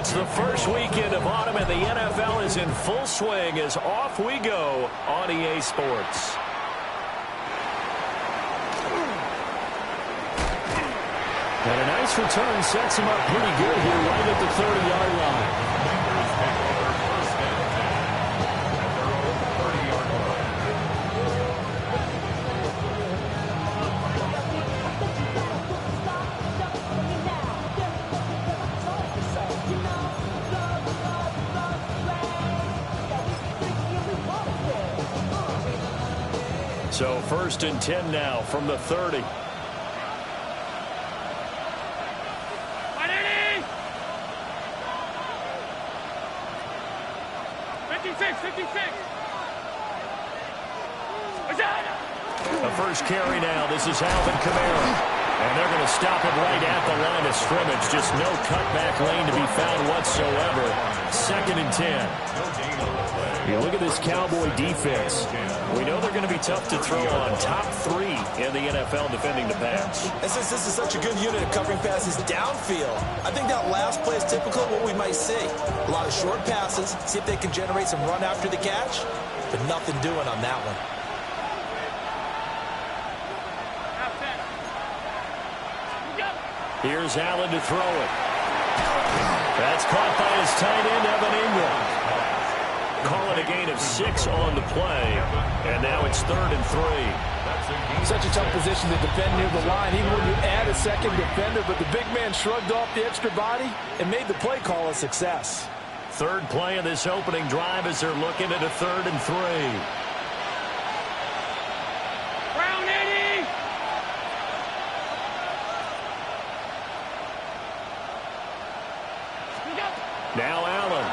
It's the first weekend of autumn, and the NFL is in full swing as off we go on EA Sports. And a nice return sets him up pretty good here right at the 30-yard line. So 1st and 10 now from the 30. 56. The first carry now. This is Alvin Kamara. And they're going to stop him right at the line of scrimmage. Just no cutback lane to be found whatsoever. 2nd and 10. You look at this Cowboy defense. We know they're going to be tough to throw on. Top 3 in the NFL defending the pass. And since this is such a good unit of covering passes downfield, I think that last play is typical of what we might see. A lot of short passes, see if they can generate some run after the catch, but nothing doing on that one. Here's Allen to throw it. That's caught by his tight end, Evan Ingram. Call it a gain of 6 on the play. And now it's 3rd and 3. Such a tough position to defend near the line, even when you add a second defender. But the big man shrugged off the extra body and made the play call a success. 3rd play of this opening drive as they're looking at a 3rd and 3. Now Allen.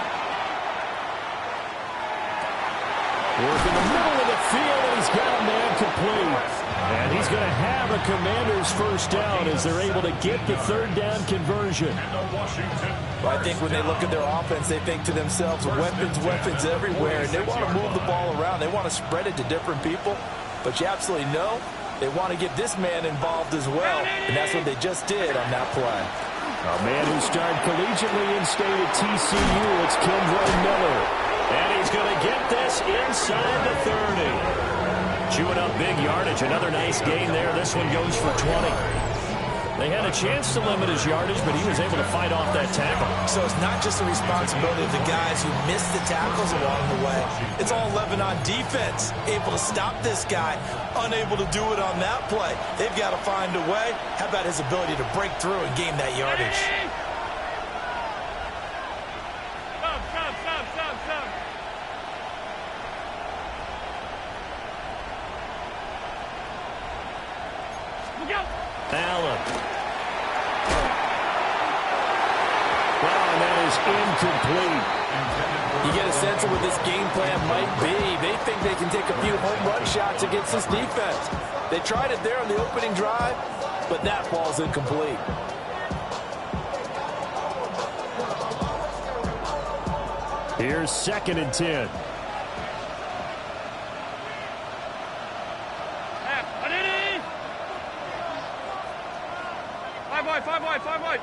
Working the middle of the field, and he's got a man complete. And he's going to have a Commander's first down as they're able to get the 3rd down conversion. Well, I think when they look at their offense, they think to themselves, weapons everywhere, and they want to move the ball around. They want to spread it to different people. But you absolutely know they want to get this man involved as well, and that's what they just did on that play. A man who started collegiately in state at TCU, it's Kendra Miller. And he's going to get this inside the 30. Chewing up big yardage. Another nice gain there. This one goes for 20. They had a chance to limit his yardage, but he was able to fight off that tackle. So it's not just the responsibility of the guys who missed the tackles along the way. It's all 11 on defense. Able to stop this guy. Unable to do it on that play. They've got to find a way. How about his ability to break through and gain that yardage? Allen. Wow, and that is incomplete. You get a sense of what this game plan might be. They think they can take a few home run shots against this defense. They tried it there on the opening drive, but that ball's incomplete. Here's 2nd and 10. Five wide.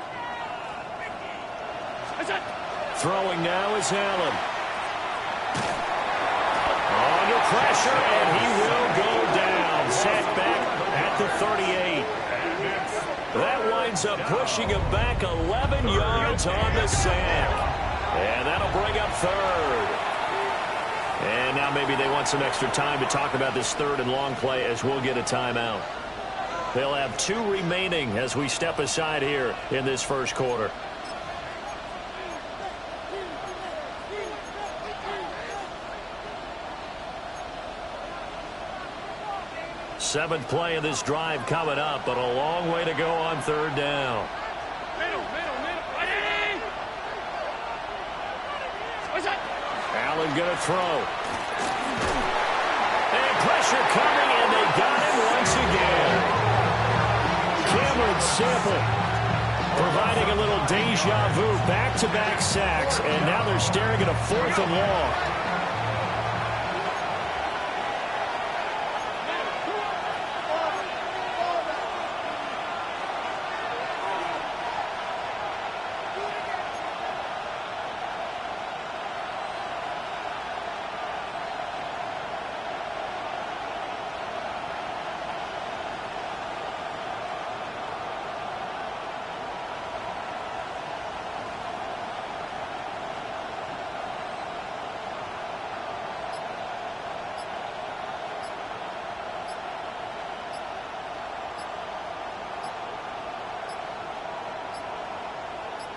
Throwing now is Allen. Under pressure, and he will go down. Set back at the 38. That winds up pushing him back 11 yards on the sack. And that'll bring up 3rd. And now maybe they want some extra time to talk about this 3rd and long play as we'll get a timeout. They'll have 2 remaining as we step aside here in this first quarter. Seventh play of this drive coming up, but a long way to go on 3rd down. Allen going to throw. And pressure coming, and they got him once again. Cameron Sample providing a little deja vu, back-to-back sacks, and now they're staring at a 4th and long.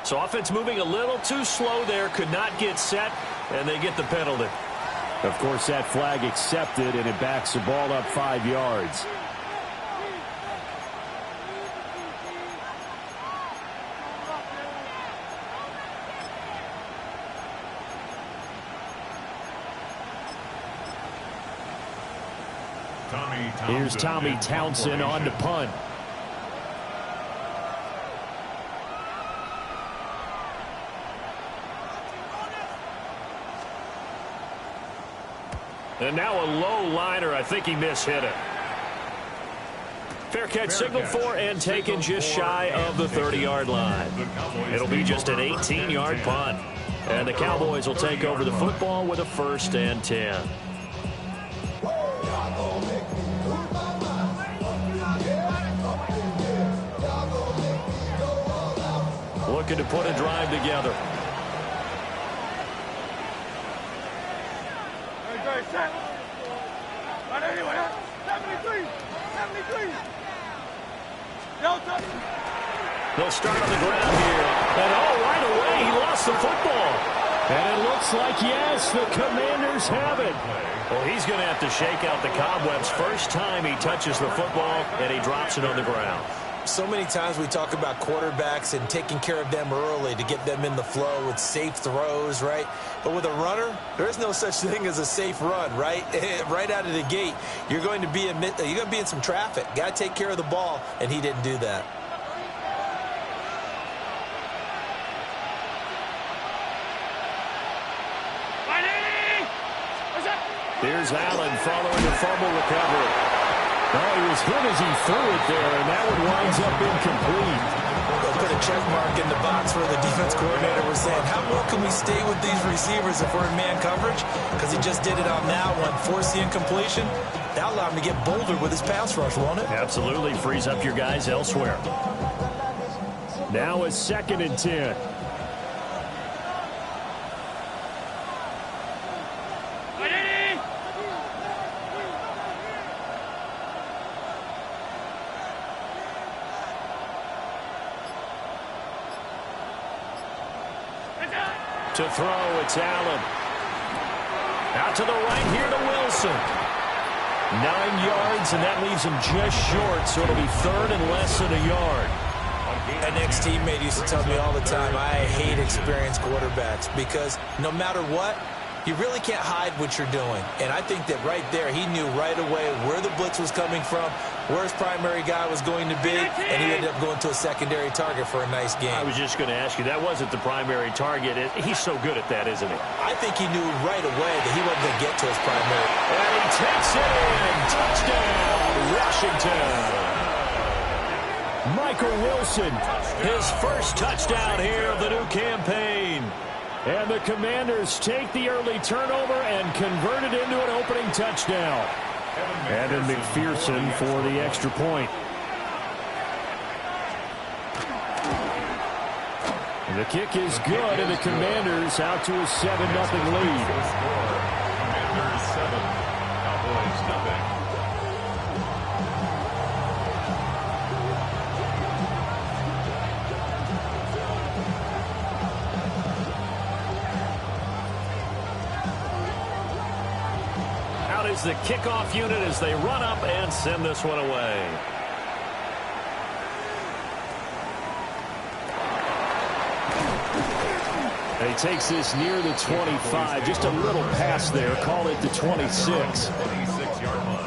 So offense moving a little too slow there, could not get set, and they get the penalty. Of course, that flag accepted, and it backs the ball up 5 yards. Here's Tommy Townsend on to punt. And now a low liner. I think he mishit it. Fair catch signaled for and taken just shy of the 30-yard line. It'll be just an 18-yard punt. And the Cowboys will take over the football with a 1st and 10. Looking to put a drive together. They'll start on the ground here. And right away, he lost the football. And it looks like, yes, the Commanders have it. Well, he's going to have to shake out the cobwebs first time he touches the football, and he drops it on the ground. So many times we talk about quarterbacks and taking care of them early to get them in the flow with safe throws, right? But with a runner, there is no such thing as a safe run, right? Right out of the gate, you're going to be in some traffic. Got to take care of the ball, and he didn't do that. Here's Allen following the fumble recovery. Oh, he was hit as he threw it there, and that one winds up incomplete. They'll put a check mark in the box where the defense coordinator was saying, how well can we stay with these receivers if we're in man coverage? Because he just did it on that one, forced the incompletion. That allowed him to get bolder with his pass rush, won't it? Absolutely, frees up your guys elsewhere. Now a 2nd and 10. To throw, it's Allen. Out to the right here to Wilson. 9 yards, and that leaves him just short, so it'll be 3rd and less than a yard. An ex-teammate used to tell me all the time, I hate experienced quarterbacks because no matter what, you really can't hide what you're doing. And I think that right there, he knew right away where the blitz was coming from, where his primary guy was going to be, and he ended up going to a secondary target for a nice game. I was just going to ask you, that wasn't the primary target. He's so good at that, isn't he? I think he knew right away that he wasn't going to get to his primary. And he takes it in. Touchdown, Washington. Michael Wilson. His first touchdown here of the new campaign. And the Commanders take the early turnover and convert it into an opening touchdown. Evan McPherson for the extra point. And the kick is good, and the Commanders out to a 7-0 lead. Commanders 7, Cowboys nothing. Is the kickoff unit as they run up and send this one away. And he takes this near the 25. Just a little pass there. Call it the 26. 26-yard line.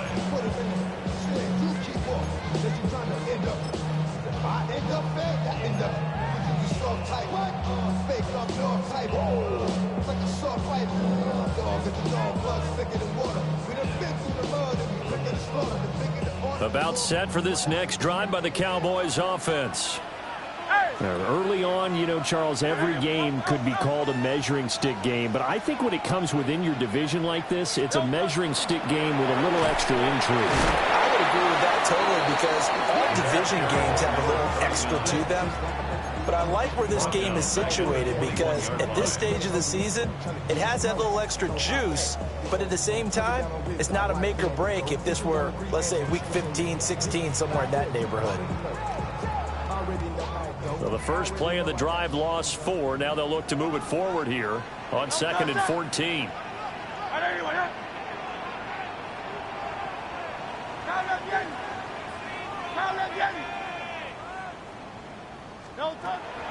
About set for this next drive by the Cowboys offense. Early on, you know, Charles, every game could be called a measuring stick game. But I think when it comes within your division like this, it's a measuring stick game with a little extra intrigue. I would agree with that totally because all division games have a little extra to them. But I like where this game is situated because at this stage of the season, it has that little extra juice. But at the same time, it's not a make or break if this were, let's say, week 15, 16, somewhere in that neighborhood. So the first play of the drive lost 4. Now they'll look to move it forward here on 2nd and 14.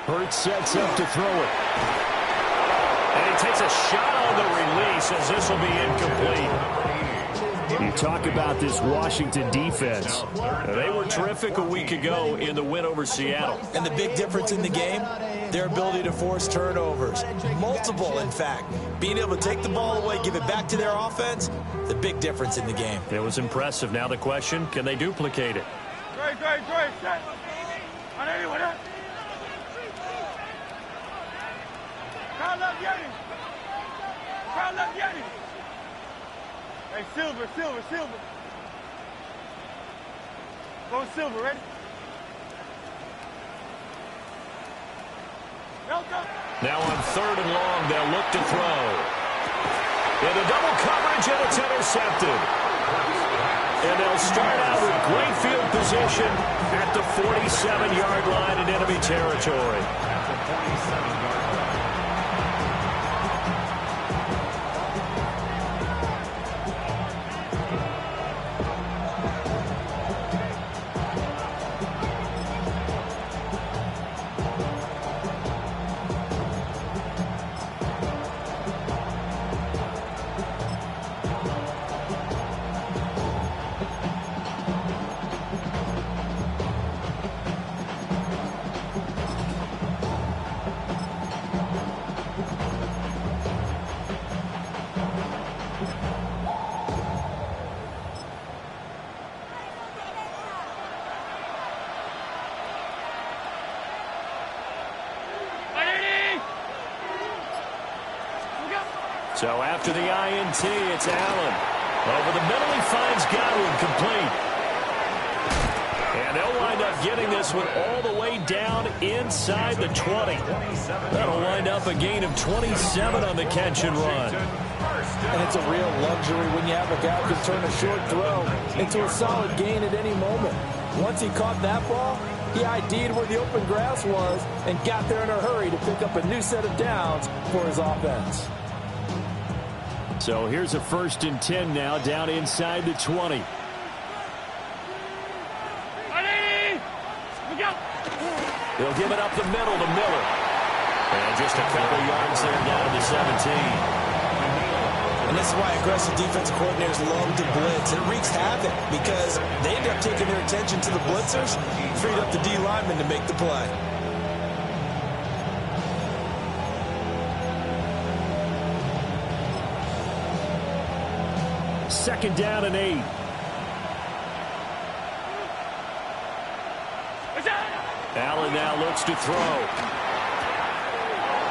Hurts sets up to throw it. And he takes a shot on the release as this will be incomplete. You talk about this Washington defense. They were terrific a week ago in the win over Seattle. And the big difference in the game, their ability to force turnovers. Multiple, in fact. Being able to take the ball away, give it back to their offense, the big difference in the game. It was impressive. Now the question, can they duplicate it? Hey, Silver. Go Silver, ready? Now on 3rd and long, they'll look to throw. Into double coverage, and it's intercepted. And they'll start out with great field position at the 47-yard line in enemy territory. At the 47-yard line. So after the INT, it's Allen. Over the middle, he finds Godwin complete. And they'll wind up getting this one all the way down inside the 20. That'll wind up a gain of 27 on the catch and run. And it's a real luxury when you have a guy who can turn a short throw into a solid gain at any moment. Once he caught that ball, he ID'd where the open grass was and got there in a hurry to pick up a new set of downs for his offense. So here's a 1st and 10 now, down inside the 20. They'll give it up the middle to Miller. And just a couple yards there down to the 17. And this is why aggressive defensive coordinators love to blitz. It wreaks havoc because they end up taking their attention to the blitzers, freed up the D lineman to make the play. 2nd down and 8. Allen now looks to throw.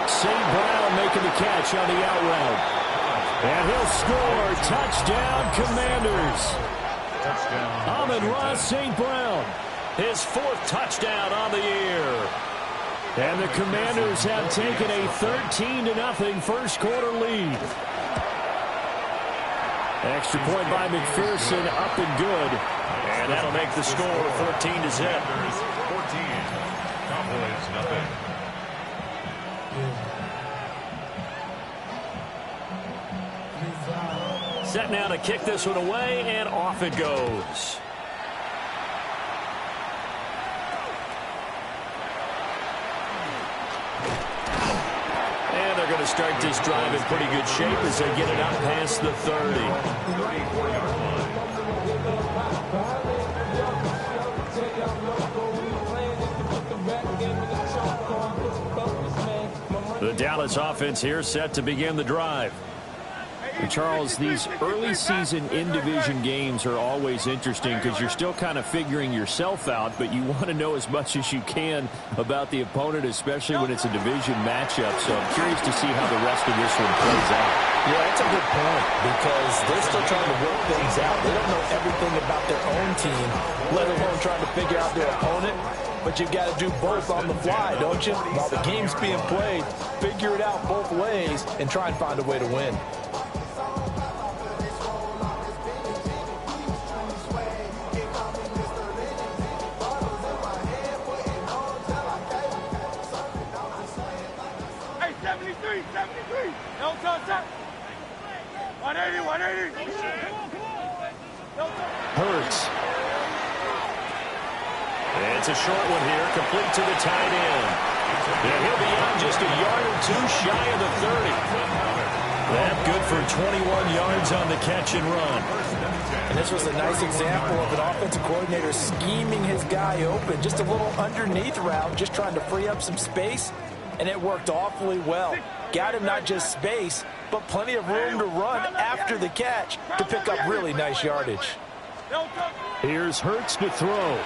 St. Brown making the catch on the out route. And he'll score. Touchdown, Commanders. Amon-Ra St. Brown. His 4th touchdown on the year. And the Commanders have taken a 13-0 first quarter lead. Extra point by McPherson, up and good. And that'll make the score 14-0. 14. Cowboys, nothing. Set now to kick this one away, and off it goes. And they're going to start this drive in pretty good shape as they get it out past the 30. 34-yard line. The Dallas offense here set to begin the drive. Charles, these early season in-division games are always interesting because you're still kind of figuring yourself out, but you want to know as much as you can about the opponent, especially when it's a division matchup. So I'm curious to see how the rest of this one plays out. Yeah, that's a good point because they're still trying to work things out. They don't know everything about their own team, let alone trying to figure out their opponent. But you've got to do both on the fly, don't you? While the game's being played, figure it out both ways and try and find a way to win. Hurts. It's a short one here, complete to the tight end. And he'll be out just a yard or two shy of the 30. That good for 21 yards on the catch and run. And this was a nice example of an offensive coordinator scheming his guy open. Just a little underneath route, just trying to free up some space, and it worked awfully well. Got him not just space, but plenty of room to run after the catch to pick up really nice yardage. Here's Hurts to throw.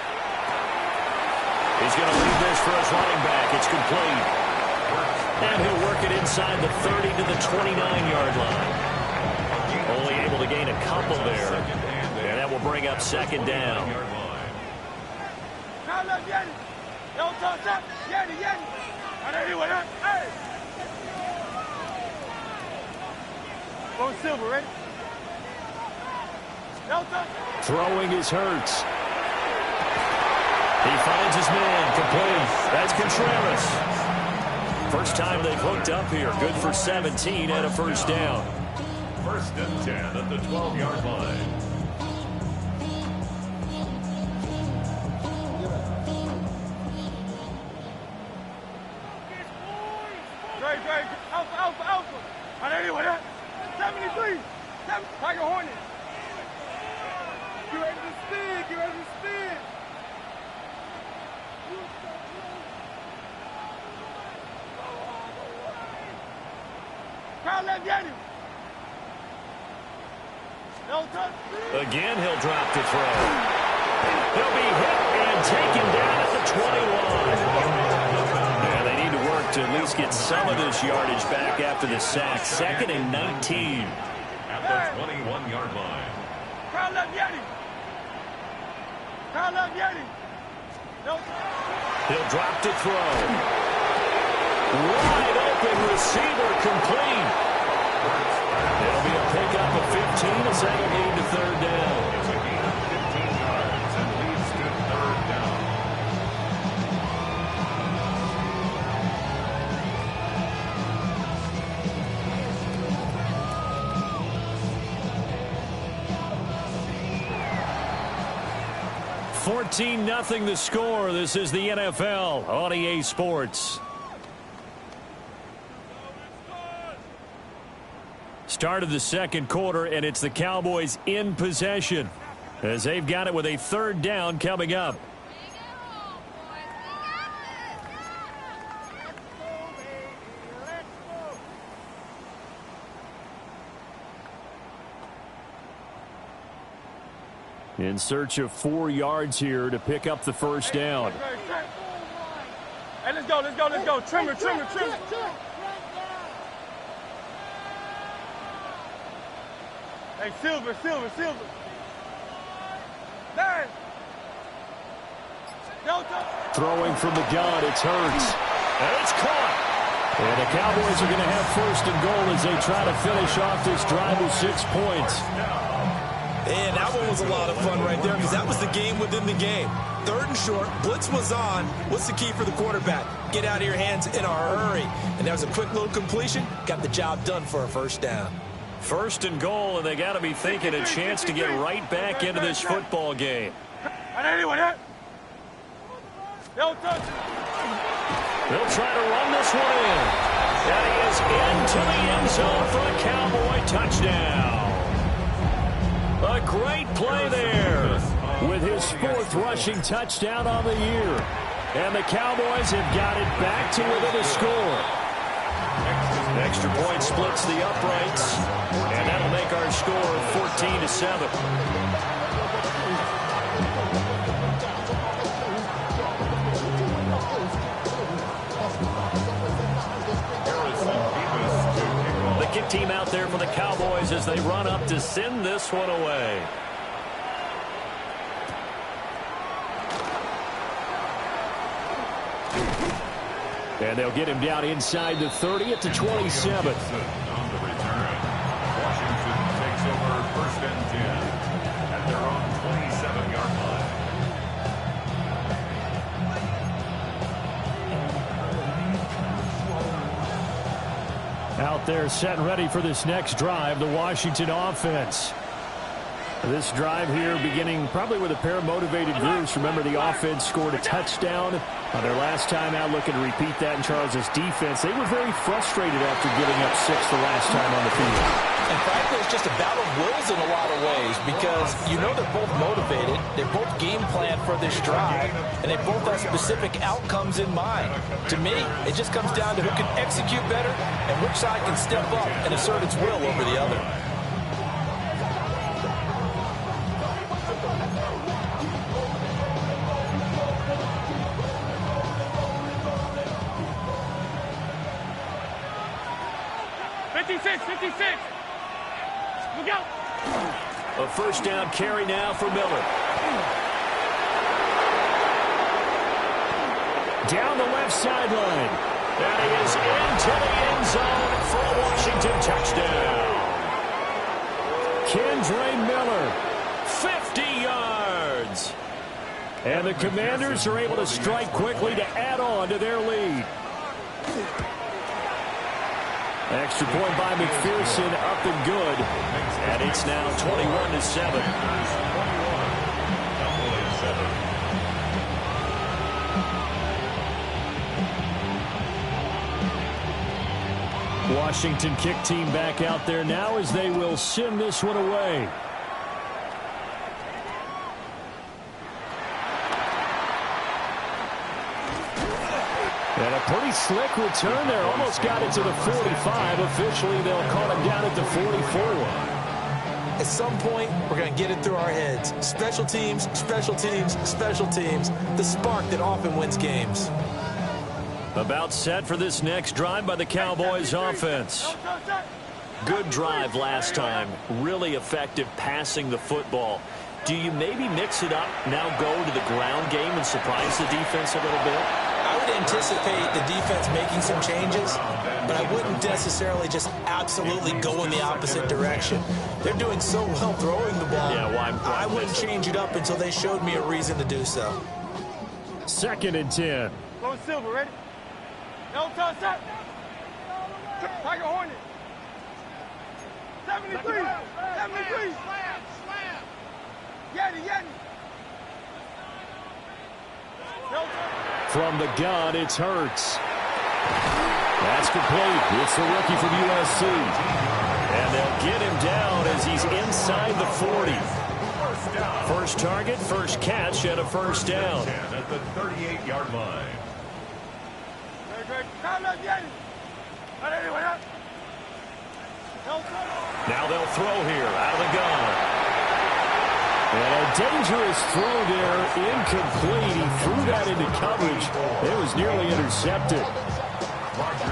He's going to leave this for his running back. It's complete. And he'll work it inside the 30 to the 29-yard line. Only able to gain a couple there. And that will bring up second down. Go Silver, ready? Throwing is Hurts. He finds his man, complete. That's Contreras. First time they've hooked up here. Good for 17 and a first down. First and 10 at the 12-yard line. Great. Alpha. I know you with that. 73. Tiger Hornet. Get ready to spin. Crowd left, get him. No touch. Again, he'll drop to throw. He'll be hit and taken down at the 21. And they need to work to at least get some of this yardage back after the sack. Second and 19. At the 21-yard line. Crowd left, get him. No touch. He'll drop to throw. Wide open receiver, complete. It'll be a pickup of 15 as that'll lead to third down. It's a gain of 15 yards and leads to third down. $14-0 the score. This is the NFL on EA Sports. Start of the second quarter, and it's the Cowboys in possession as they've got it with a third down coming up. In search of 4 yards here to pick up the first down. Hey, let's go. Trimmer. Hey, Silver. There. Throwing from the gun, it's Hurts. And it's caught. And the Cowboys are going to have first and goal as they try to finish off this drive with 6 points. And that one was a lot of fun right there because that was the game within the game. Third and short, blitz was on. What's the key for the quarterback? Get out of your hands in a hurry. And that was a quick little completion. Got the job done for a first down. First and goal, and they got to be thinking a chance to get right back into this football game. I know that. No touch. They'll try to run this one in. And he is into the end zone for a Cowboy touchdown. A great play there with his 4th rushing touchdown on the year. And the Cowboys have got it back to within a score. Extra point splits the uprights, and that'll make our score 14-7. The kick team out there for the Cowboys as they run up to send this one away. And they'll get him down inside the 30 at the 27. On the return, Washington takes over first and 10 at their own 27-yard line. Out out there set and ready for this next drive, the Washington offense. This drive here beginning probably with a pair of motivated groups. Remember, the offense scored a touchdown on their last time out. Looking to repeat that in Charles' defense. They were very frustrated after giving up 6 the last time on the field. And frankly, it's just a battle of wills in a lot of ways because you know they're both motivated. They're both game planned for this drive, and they both have specific outcomes in mind. To me, it just comes down to who can execute better and which side can step up and assert its will over the other. Look out! A first down carry now for Miller. Down the left sideline. And he is into the end zone for a Washington touchdown. Kendre Miller. 50 yards. And the Commanders are able to strike quickly to add on to their lead. Extra point by McPherson, up and good. And it's now 21-7. Washington kick team back out there now as they will send this one away. And a pretty slick return there. Almost got it to the 45. Officially, they'll call it down at the 44. At some point, we're going to get it through our heads. Special teams, special teams, special teams. The spark that often wins games. About set for this next drive by the Cowboys offense. Good drive last time. Really effective passing the football. Do you maybe mix it up, now go to the ground game and surprise the defense a little bit? I would anticipate the defense making some changes, but I wouldn't necessarily just absolutely go in the opposite direction. They're doing so well throwing the ball. Yeah, why I wouldn't change it up until they showed me a reason to do so. 2nd and 10. Go Silver, ready? No touch, set. Tiger Hornet. 73. 73. Yeti. From the gun, it's Hurts. That's complete. It's the rookie from USC. And they'll get him down as he's inside the 40. First target, first catch, and a first down. At the 38-yard line. Now they'll throw here out of the gun. And a dangerous throw there, incomplete. He threw that into coverage. It was nearly intercepted.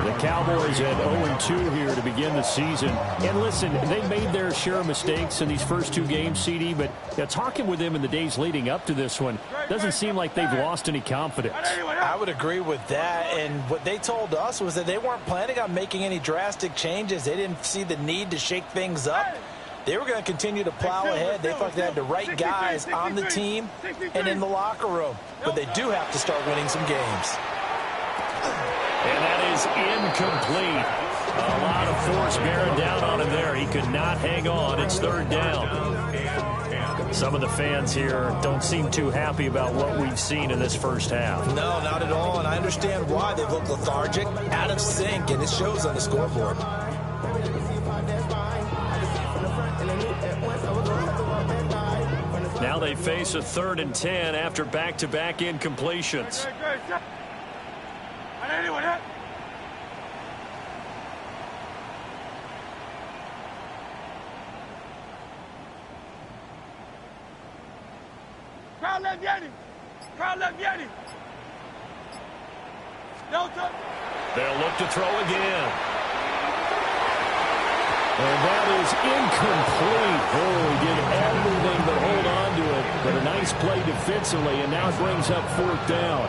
The Cowboys at 0-2 here to begin the season. And listen, they made their share of mistakes in these first 2 games, CD, but talking with them in the days leading up to this one, doesn't seem like they've lost any confidence. I would agree with that, and what they told us was that they weren't planning on making any drastic changes. They didn't see the need to shake things up. They were going to continue to plow ahead. They felt like they had the right guys on the team and in the locker room. But they do have to start winning some games. And that is incomplete. A lot of force bearing down on him there. He could not hang on. It's 3rd down. Some of the fans here don't seem too happy about what we've seen in this first half. No, not at all. And I understand why. They look lethargic, out of sync, and it shows on the scoreboard. Now they face a 3rd and 10 after back-to-back incompletions. Crowd left Yeti. Crowd left Yeti. Delta. They'll look to throw again. And that is incomplete. Oh, he did everything but hold on to it. But a nice play defensively, and now it brings up 4th down.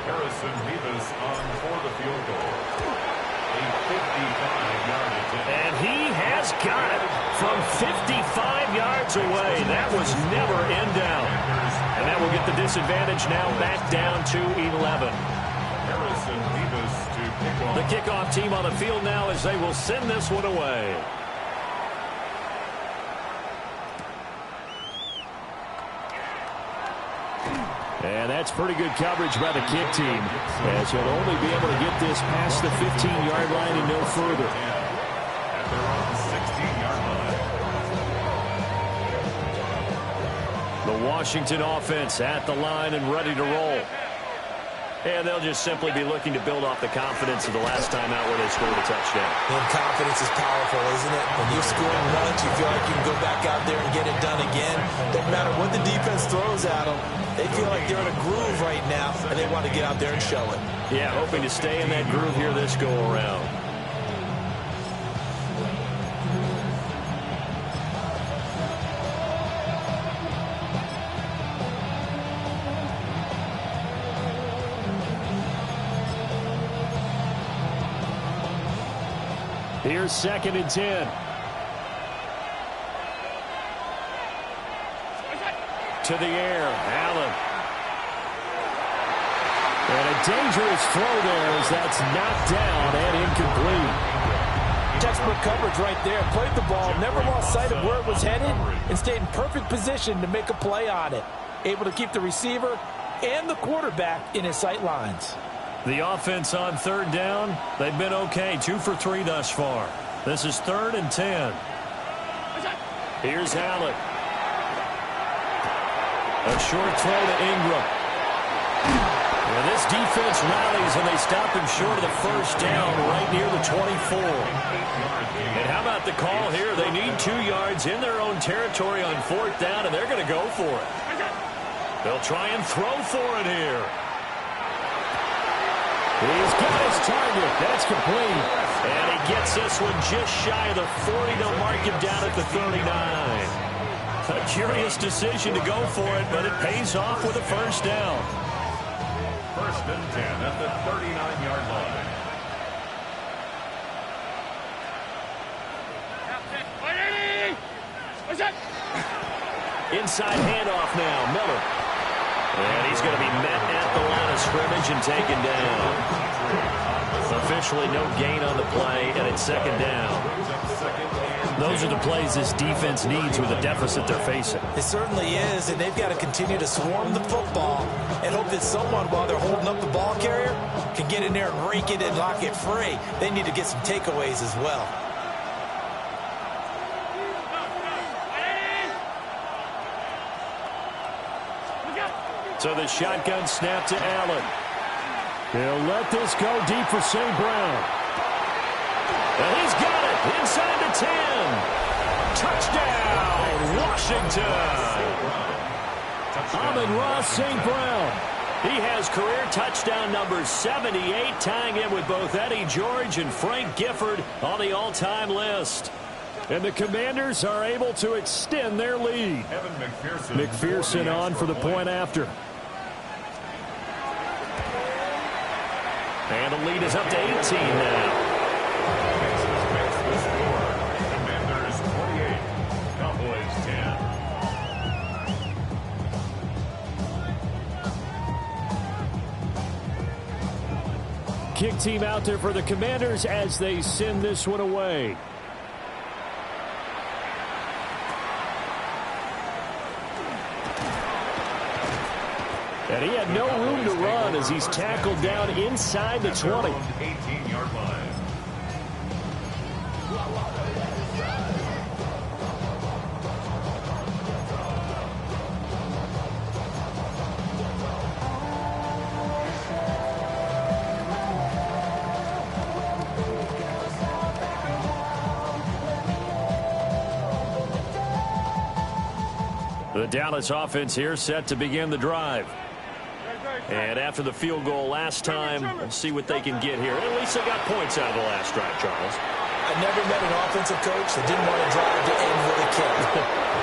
Harrison Davis on for the field goal. A 55-yard attempt. And he has got it from 55 yards away. That was never in down. And that will get the disadvantage now back down to 11. The kickoff team on the field now as they will send this one away. And that's pretty good coverage by the kick team, as he'll only be able to get this past the 15-yard line and no further. At their own 16-yard line. The Washington offense at the line and ready to roll. And they'll just simply be looking to build off the confidence of the last time out where they scored a touchdown. And confidence is powerful, isn't it? When you've scored once, you feel like you can go back out there and get it done again. Doesn't matter what the defense throws at them. They feel like they're in a groove right now, and they want to get out there and show it. Yeah, hoping to stay in that groove here this go-around. Here's 2nd and 10. To the air, Allen. And a dangerous throw there as that's knocked down and incomplete. Textbook coverage right there. Played the ball, never lost sight of where it was headed, and stayed in perfect position to make a play on it. Able to keep the receiver and the quarterback in his sight lines. The offense on 3rd down, they've been okay. 2 for 3 thus far. This is 3rd and 10. Here's Allen. A short throw to Ingram. And this defense rallies, and they stop him short of the 1st down right near the 24. And how about the call here? They need 2 yards in their own territory on 4th down, and they're going to go for it. They'll try and throw for it here. He's got his target. That's complete. And he gets this one just shy of the 40. They'll mark him down at the 39. A curious decision to go for it, but it pays off with a 1st down. 1st and 10 at the 39-yard line. Inside handoff now, Miller. And he's going to be met at the line of scrimmage and taken down. Officially no gain on the play, and it's 2nd down. Those are the plays this defense needs with the deficit they're facing. It certainly is, and they've got to continue to swarm the football and hope that someone, while they're holding up the ball carrier, can get in there and rake it and lock it free. They need to get some takeaways as well. So the shotgun snap to Allen. They'll let this go deep for St. Brown. And he's got it inside the 10. Touchdown, Washington. Amon-Ra St. Brown. He has career touchdown number 78, tying in with both Eddie George and Frank Gifford on the all-time list. And the Commanders are able to extend their lead. McPherson on for the point after. And the lead is up to 18 now. Commanders 28, Cowboys 10. Kick team out there for the Commanders as they send this one away. And he had no room to run as he's tackled down inside the 20. 18-yard line. The Dallas offense here set to begin the drive. And after the field goal last time, we'll see what they can get here. At least they got points out of the last drive, Charles. I never met an offensive coach that didn't want to drive to end with a kick.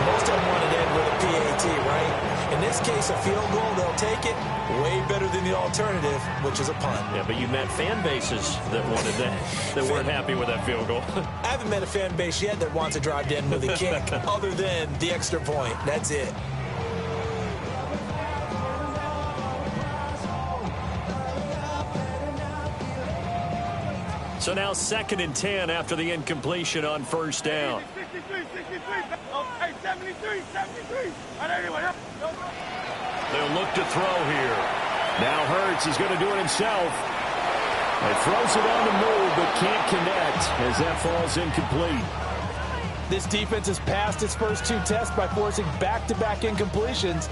Most of them want to end with a PAT, right? In this case, a field goal, they'll take it. Way better than the alternative, which is a punt. Yeah, but you met fan bases that wanted that, that weren't happy with that field goal. I haven't met a fan base yet that wants to drive to end with a kick other than the extra point. That's it. So now 2nd and 10 after the incompletion on first down. 63. Oh, hey, 73. They'll look to throw here. Now Hurts is going to do it himself. And throws it on the move, but can't connect as that falls incomplete. This defense has passed its first 2 tests by forcing back-to-back incompletions.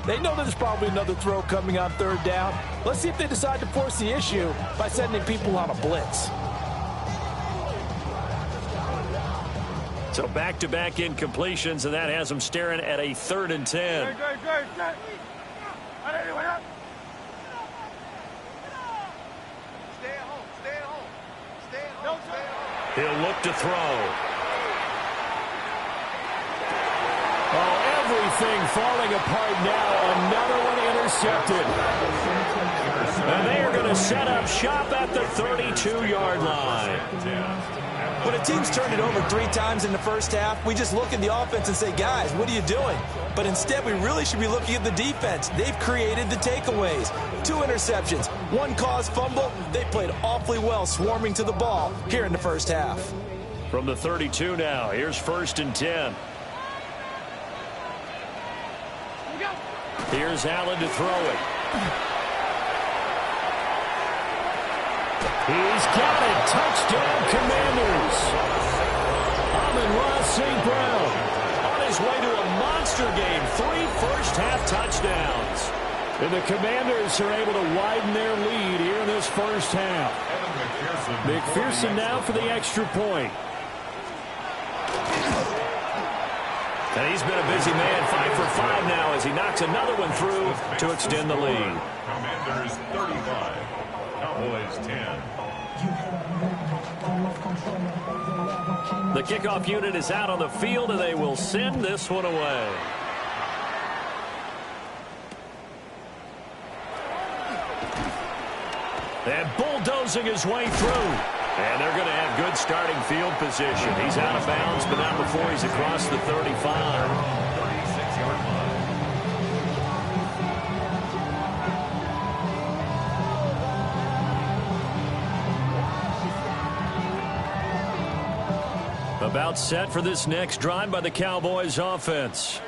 They know there's probably another throw coming on 3rd down. Let's see if they decide to force the issue by sending people on a blitz. So back-to-back incompletions, and that has them staring at a 3rd and 10. He'll look to throw. Oh, everything falling apart now. Another one intercepted. And they are going to set up shop at the 32-yard line. When a team's turned it over 3 times in the first half, we just look at the offense and say, guys, what are you doing? But instead, we really should be looking at the defense. They've created the takeaways. 2 interceptions, 1 caused fumble. They played awfully well swarming to the ball here in the first half. From the 32 now, here's 1st and 10. Here's Allen to throw it. He's got it. Touchdown, Commanders. Amon-Ra St. Brown On his way to a monster game. 3 first-half touchdowns. And the Commanders are able to widen their lead here in this first half. McPherson now for the extra point. And he's been a busy man, 5 for 5 now as he knocks another one through to extend the lead. Commanders 35, Cowboys 10. The kickoff unit is out on the field, and they will send this one away. And bulldozing his way through. And they're going to have good starting field position. He's out of bounds, but not before he's across the 35. 36-yard line. About set for this next drive by the Cowboys offense.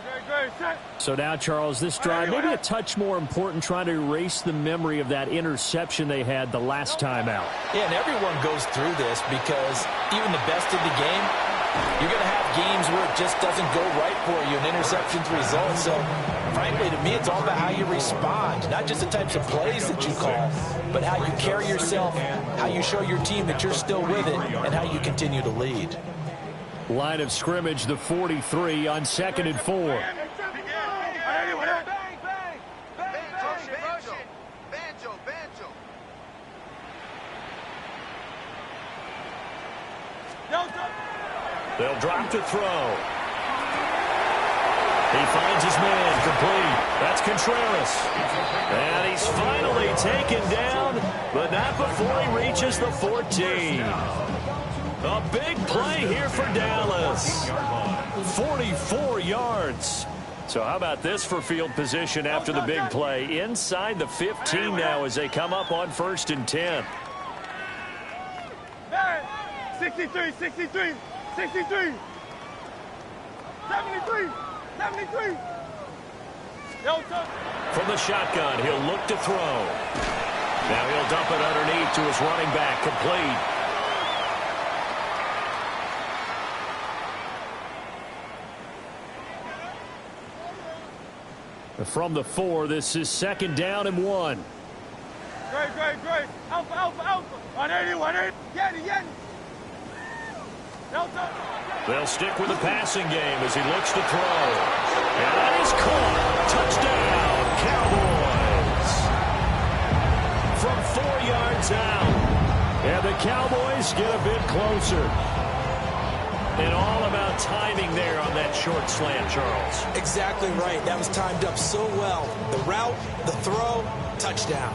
So now, Charles, this drive maybe a touch more important, trying to erase the memory of that interception they had the last time out. Yeah, and everyone goes through this because even the best of the game, you're going to have games where it just doesn't go right for you, and interceptions result. So, frankly, to me, it's all about how you respond, not just the types of plays that you call, but how you carry yourself, how you show your team that you're still with it, and how you continue to lead. Line of scrimmage, the 43 on 2nd and 4. They'll drop to throw. He finds his man, complete. That's Contreras. And he's finally taken down, but not before he reaches the 14. A big play here for Dallas. 44 yards. So how about this for field position after the big play? Inside the 15 now as they come up on 1st and 10. 63. 73. 73. 73. 73. From the shotgun, he'll look to throw. Now he'll dump it underneath to his running back, complete. From the 4, this is 2nd down and 1. Great. Alpha. 180. Yanni. They'll stick with the passing game as he looks to throw. And that is caught. Touchdown, Cowboys. From 4 yards out. And the Cowboys get a bit closer. And all about timing there on that short slant, Charles. Exactly right. That was timed up so well. The route, the throw, touchdown.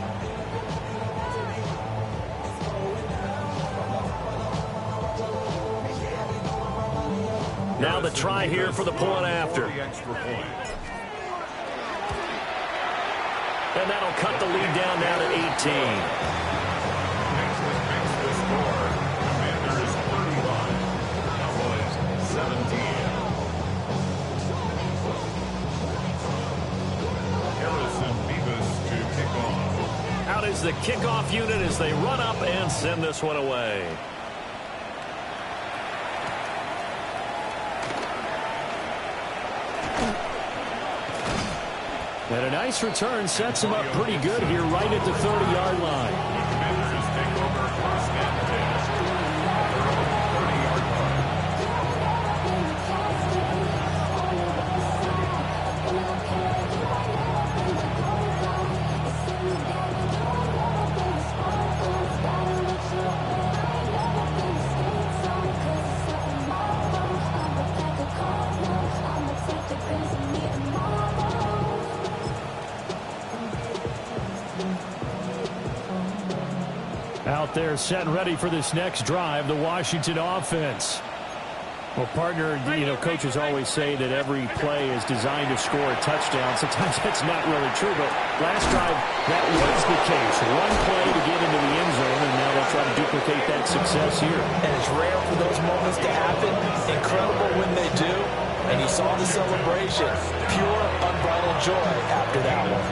Now the try here for the point after. And that'll cut the lead down now to 18. is the kickoff unit as they run up and send this one away. And a nice return sets him up pretty good here right at the 30-yard line. Out there set and ready for this next drive, the Washington offense. Well, partner, coaches always say that every play is designed to score a touchdown. Sometimes that's not really true, but last drive, that was the case. One play to get into the end zone, and now they'll try to duplicate that success here. And it's rare for those moments to happen. Incredible when they do. And you saw the celebration. Pure, unbridled joy after that one.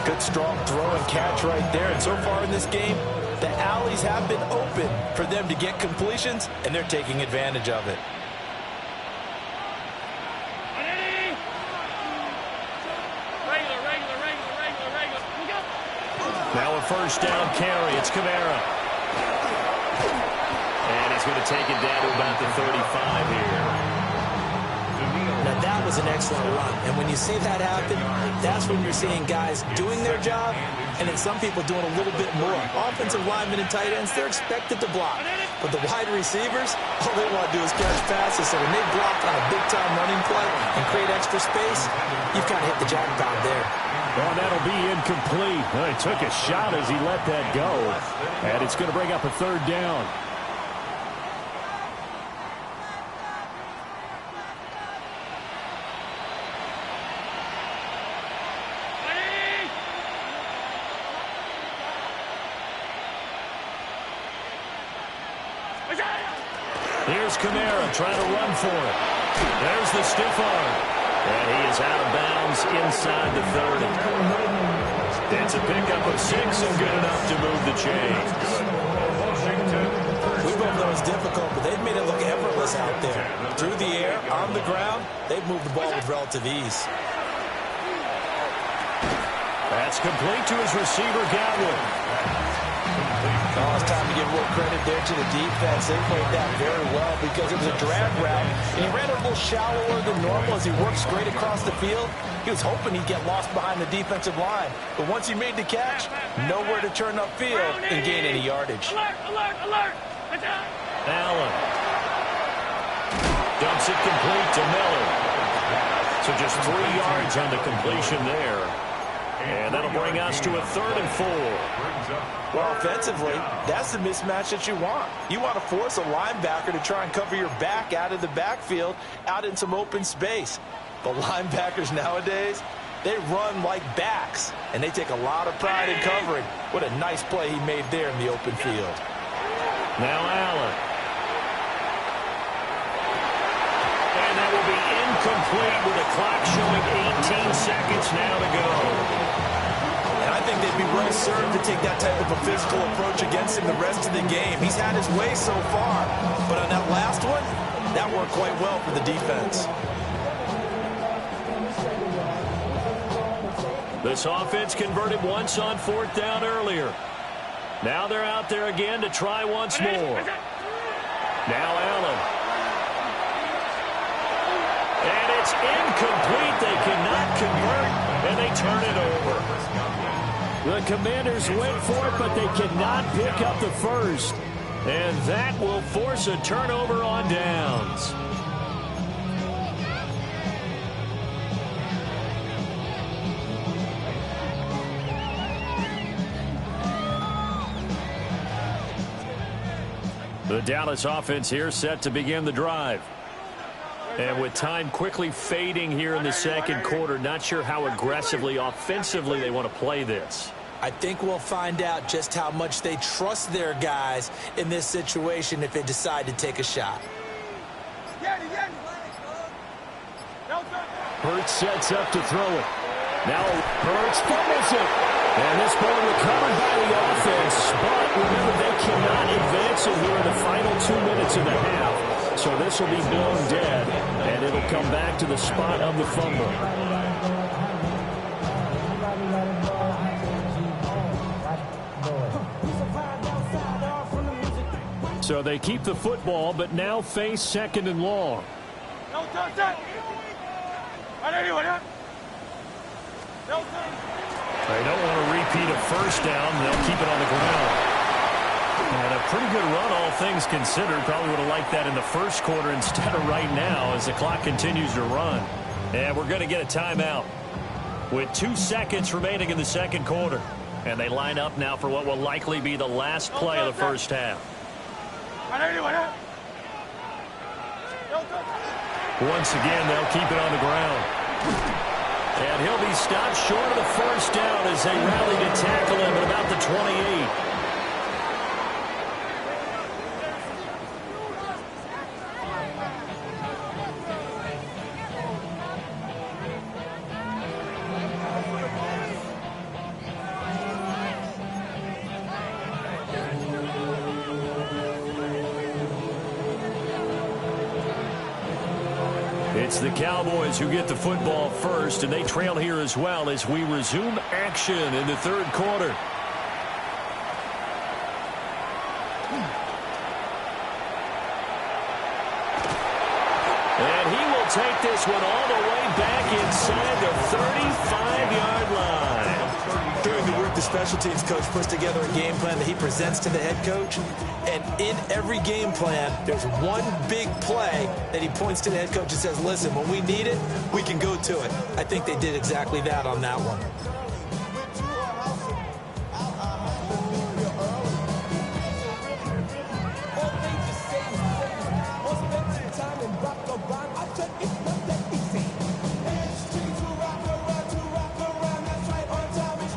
Good, strong throw and catch right there. And so far in this game, the alleys have been open for them to get completions, and they're taking advantage of it. Now a first down carry. It's Kamara. And he's going to take it down to about the 35 here. Now, that was an excellent run. And when you see that happen, that's when you're seeing guys doing their job and then some people doing a little bit more. Offensive linemen and tight ends, they're expected to block. But the wide receivers, all they want to do is catch passes. So when they block on a big-time running play and create extra space, you've kind of hit the jackpot there. Well, that'll be incomplete. Well, he took a shot as he let that go. And it's going to bring up a third down. Here's Kamara trying to run for it. There's the stiff arm. And he is out of bounds inside the 30. It's a pickup of 6 and good enough to move the chains. We both know it's difficult, but they've made it look effortless out there. Through the air, on the ground, they've moved the ball with relative ease. That's complete to his receiver, Godwin. Oh, it's time to give a little credit there to the defense. They played that very well because it was a drag route, and he ran it a little shallower than normal as he worked straight across the field. He was hoping he'd get lost behind the defensive line, but once he made the catch, nowhere to turn upfield and gain any yardage. Alert, alert, alert! Allen dumps it complete to Miller. So just 3 yards on the completion there. And that'll bring us to a 3rd and 4. Well, offensively, that's the mismatch that you want. You want to force a linebacker to try and cover your back out of the backfield, out in some open space. But linebackers nowadays, they run like backs, and they take a lot of pride in covering. What a nice play he made there in the open field. Now Allen. And that will be incomplete with the clock showing 18 seconds now to go. And I think they'd be well served to take that type of a physical approach against him the rest of the game. He's had his way so far, but on that last one, that worked quite well for the defense. This offense converted once on 4th down earlier. Now they're out there again to try once more. Now Allen. And it's incomplete. They cannot convert, and they turn it over. The Commanders went for it, but they cannot pick up the first. And that will force a turnover on downs. The Dallas offense here set to begin the drive. And with time quickly fading here in the second quarter, not sure how aggressively, offensively they want to play this. I think we'll find out just how much they trust their guys in this situation if they decide to take a shot. Hurts sets up to throw it. Now Hurts fumbles it. And this ball recovered by the offense, but remember, they cannot advance it here in the final 2 minutes of the half. So this will be blown dead, and it'll come back to the spot of the fumble. So they keep the football, but now face 2nd and long. They don't want to repeat a first down. They'll keep it on the ground. And a pretty good run, all things considered. Probably would have liked that in the first quarter instead of right now as the clock continues to run. And we're going to get a timeout with 2 seconds remaining in the second quarter. And they line up now for what will likely be the last play of the first half. Once again, they'll keep it on the ground. And he'll be stopped short of the first down as they rally to tackle him at about the 28. It's the Cowboys who get the football first, and they trail here as well as we resume action in the third quarter. And he will take this one all the way back inside the 35-yard line. During the week, the special teams coach puts together a game plan that he presents to the head coach. And in every game plan, there's one big play that he points to the head coach and says, listen, when we need it, we can go to it. I think they did exactly that on that one.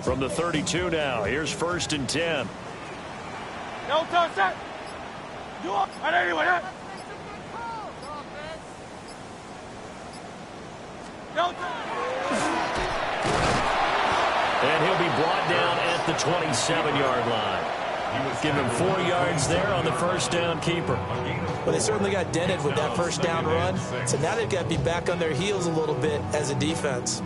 From the 32 now, here's 1st and 10. No touch that. You up? Anyway, that. No touch. And he'll be brought down at the 27-yard line. Give him 4 yards there on the first down keeper. Well, they certainly got dented with that first down run. So now they've got to be back on their heels a little bit as a defense.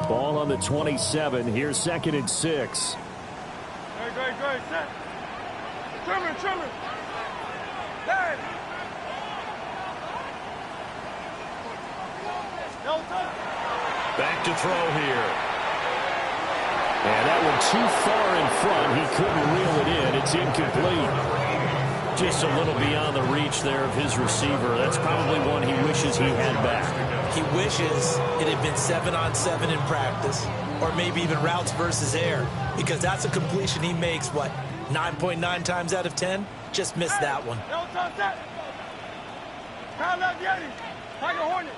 Ball on the 27. Here's 2nd and 6. Great. Set. Trimmer. Dad. No touch. Back to throw here. And that one too far in front. He couldn't reel it in. It's incomplete. Just a little beyond the reach there of his receiver. That's probably one he wishes he had back. He wishes it had been 7-on-7 in practice, or maybe even routes versus air, because that's a completion he makes, 9.9 times out of 10? Just missed that one. No touch that. Time out the Eddie. Tiger Hornet.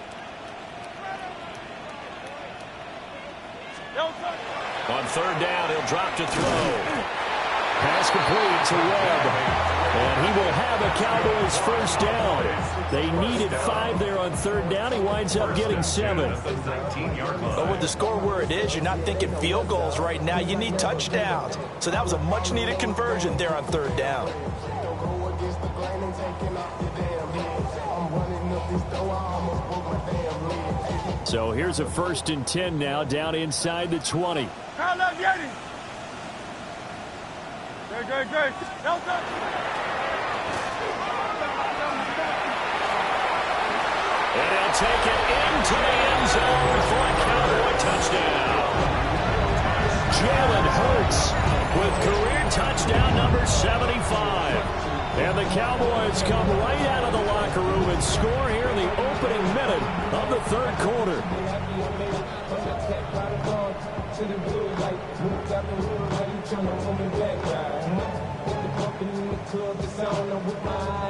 No touch. On 3rd down, he'll drop to throw. Pass complete to Webb. And he will have a Cowboys first down. They needed 5 there on 3rd down. He winds up getting 7. But with the score where it is, you're not thinking field goals right now. You need touchdowns. So that was a much-needed conversion there on 3rd down. So here's a 1st and 10 now, down inside the 20. Time out the Eddie. Great. No touch. And he'll take it into the end zone for a Cowboy touchdown. Jalen Hurts with career touchdown number 75. And the Cowboys come right out of the locker room and score here in the opening minute of the third quarter.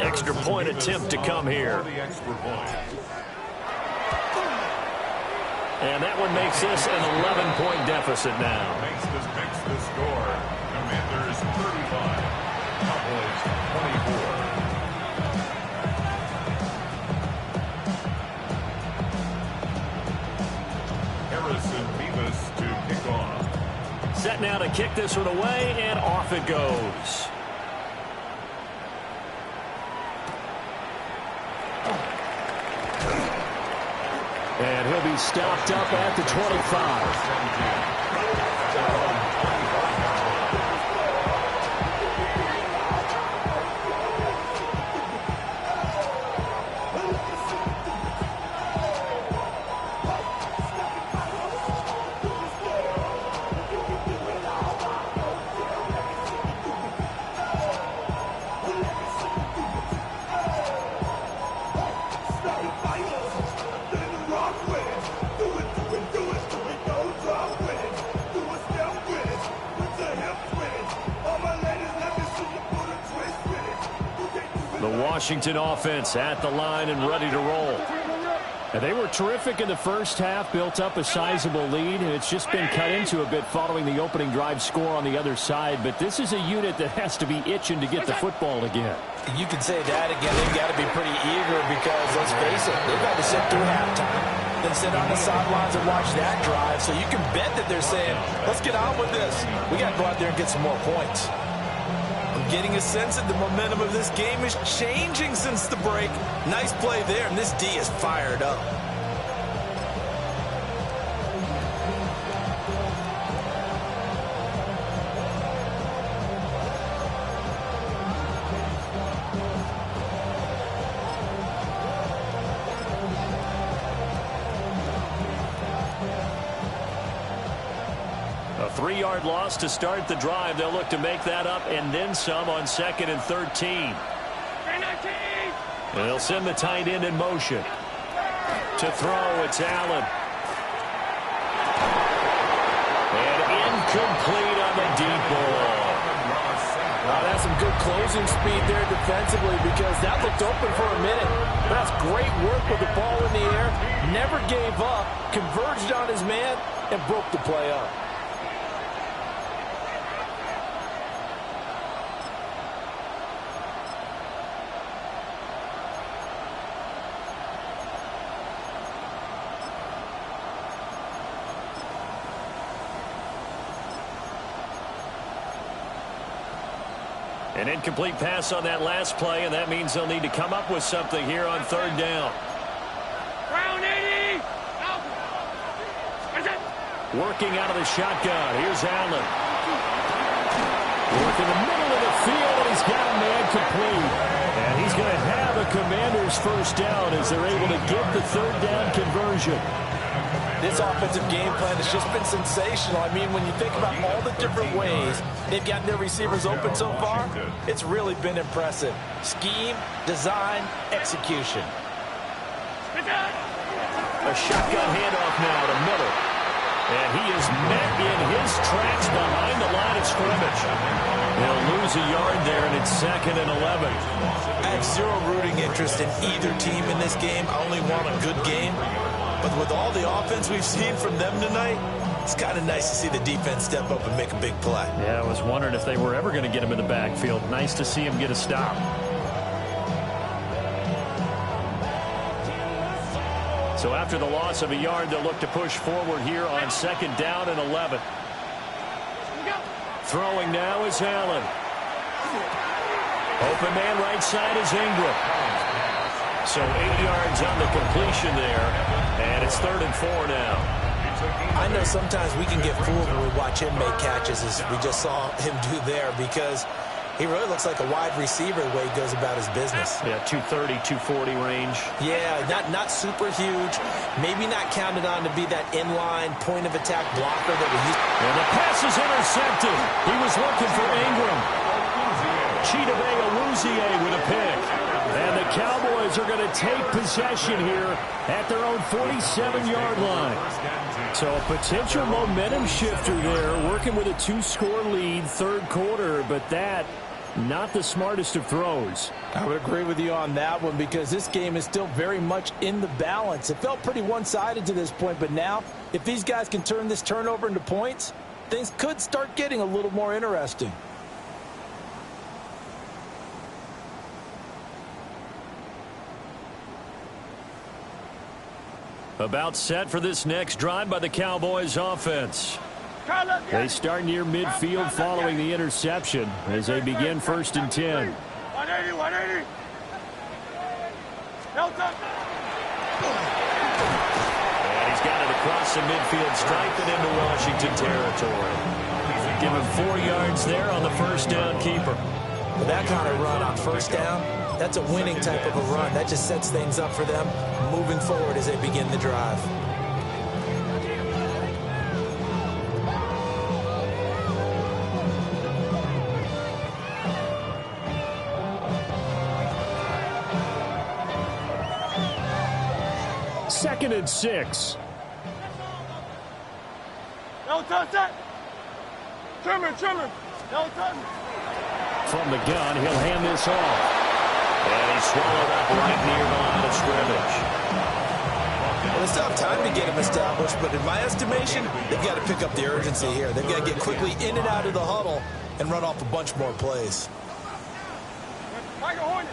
Extra point attempt to come here. And that one makes this an 11-point deficit now. Makes the score. Commanders 35. Cowboys 24. to kick off. Set now to kick this one away, and off it goes. And he'll be stopped up at the 25. Washington offense at the line and ready to roll. And they were terrific in the first half, built up a sizable lead, and it's just been cut into a bit following the opening drive score on the other side. But this is a unit that has to be itching to get the football again. You can say that again. They've got to be pretty eager because, let's face it, they've had to sit through halftime, then sit on the sidelines and watch that drive. So you can bet that they're saying, let's get on with this. We got to go out there and get some more points. I'm getting a sense that the momentum of this game is changing since the break. Nice play there, and this D is fired up. A 3-yard loss to start the drive. They'll look to make that up and then some on 2nd and 13. And they'll send the tight end in motion. To throw, it's Allen. And incomplete on the deep ball. That's some good closing speed there defensively because that looked open for a minute. But that's great work with the ball in the air. Never gave up, converged on his man, and broke the play up. An incomplete pass on that last play, and that means they'll need to come up with something here on 3rd down. Working out of the shotgun. Here's Allen. Working the middle of the field, and he's got a man complete. And he's going to have a Commander's first down as they're able to get the 3rd down conversion. This offensive game plan has just been sensational. I mean, when you think about all the different ways they've gotten their receivers open so far, it's really been impressive. Scheme, design, execution. A shotgun handoff now to Miller. And he is met in his tracks behind the line of scrimmage. They'll lose a yard there, and it's 2nd and 11. I have zero rooting interest in either team in this game. I only want a good game. But with all the offense we've seen from them tonight, it's kind of nice to see the defense step up and make a big play. Yeah, I was wondering if they were ever going to get him in the backfield. Nice to see him get a stop. So after the loss of a yard, they'll look to push forward here on 2nd down and 11. Throwing now is Allen. Open man right side is Ingram. So 8 yards on the completion there. And it's 3rd and 4 now. I know sometimes we can get fooled when we watch him make catches, as we just saw him do there, because he really looks like a wide receiver the way he goes about his business. Yeah, 230, 240 range. Yeah, not super huge. Maybe not counted on to be that inline point of attack blocker that we used. And the pass is intercepted. He was looking for Ingram. Chidobe Awuzie with a pick. And the Cowboys are going to take possession here at their own 47-yard line. So a potential momentum shifter there, working with a 2-score lead, 3rd quarter, but that not the smartest of throws. I would agree with you on that one because this game is still very much in the balance. It felt pretty one-sided to this point, but now if these guys can turn this turnover into points, things could start getting a little more interesting. About set for this next drive by the Cowboys offense. They start near midfield following the interception as they begin 1st and 10. 180, 180. And he's got it across the midfield stripe and into Washington territory. Give him 4 yards there on the first down keeper. With that kind of run on first down, that's a winning type of a run. That just sets things up for them moving forward as they begin the drive. Second and 6. No touch that. Trimmer. No touch. From the gun, he'll hand this off. And he's swallowed up right near the line of scrimmage. Well, they still have time to get him established, but in my estimation, they've got to pick up the urgency here. They've got to get quickly in and out of the huddle and run off a bunch more plays. Tiger Hornet.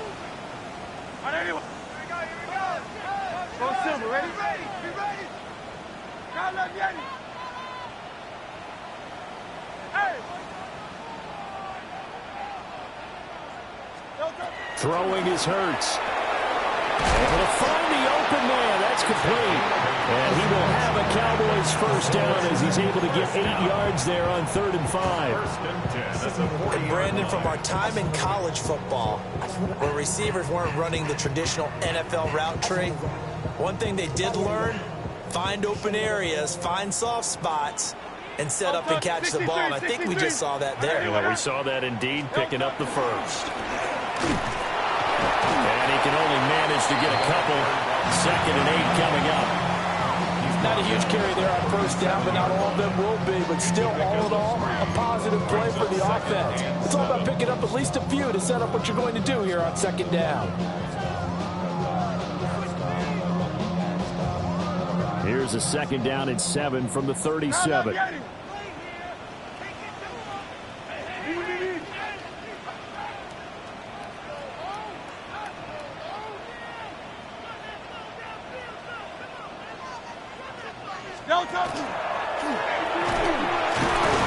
180. Go Silver, ready? Be ready. God love Yeti. Hey. Throwing is Hurts. Able to find the open man. That's complete. And he will have a Cowboys first down as he's able to get 8 yards there on 3rd and 5. And Brandon, from our time in college football, where receivers weren't running the traditional NFL route tree, one thing they did learn, find open areas, find soft spots, and set up and catch the ball. And I think we just saw that there. Yeah, we saw that indeed, picking up the first. And he can only manage to get a couple. 2nd and 8 coming up. Not a huge carry there on first down, but not all of them will be. But still, all in all, a positive play for the offense. It's all about picking up at least a few to set up what you're going to do here on 2nd down. Here's a 2nd down and 7 from the 37.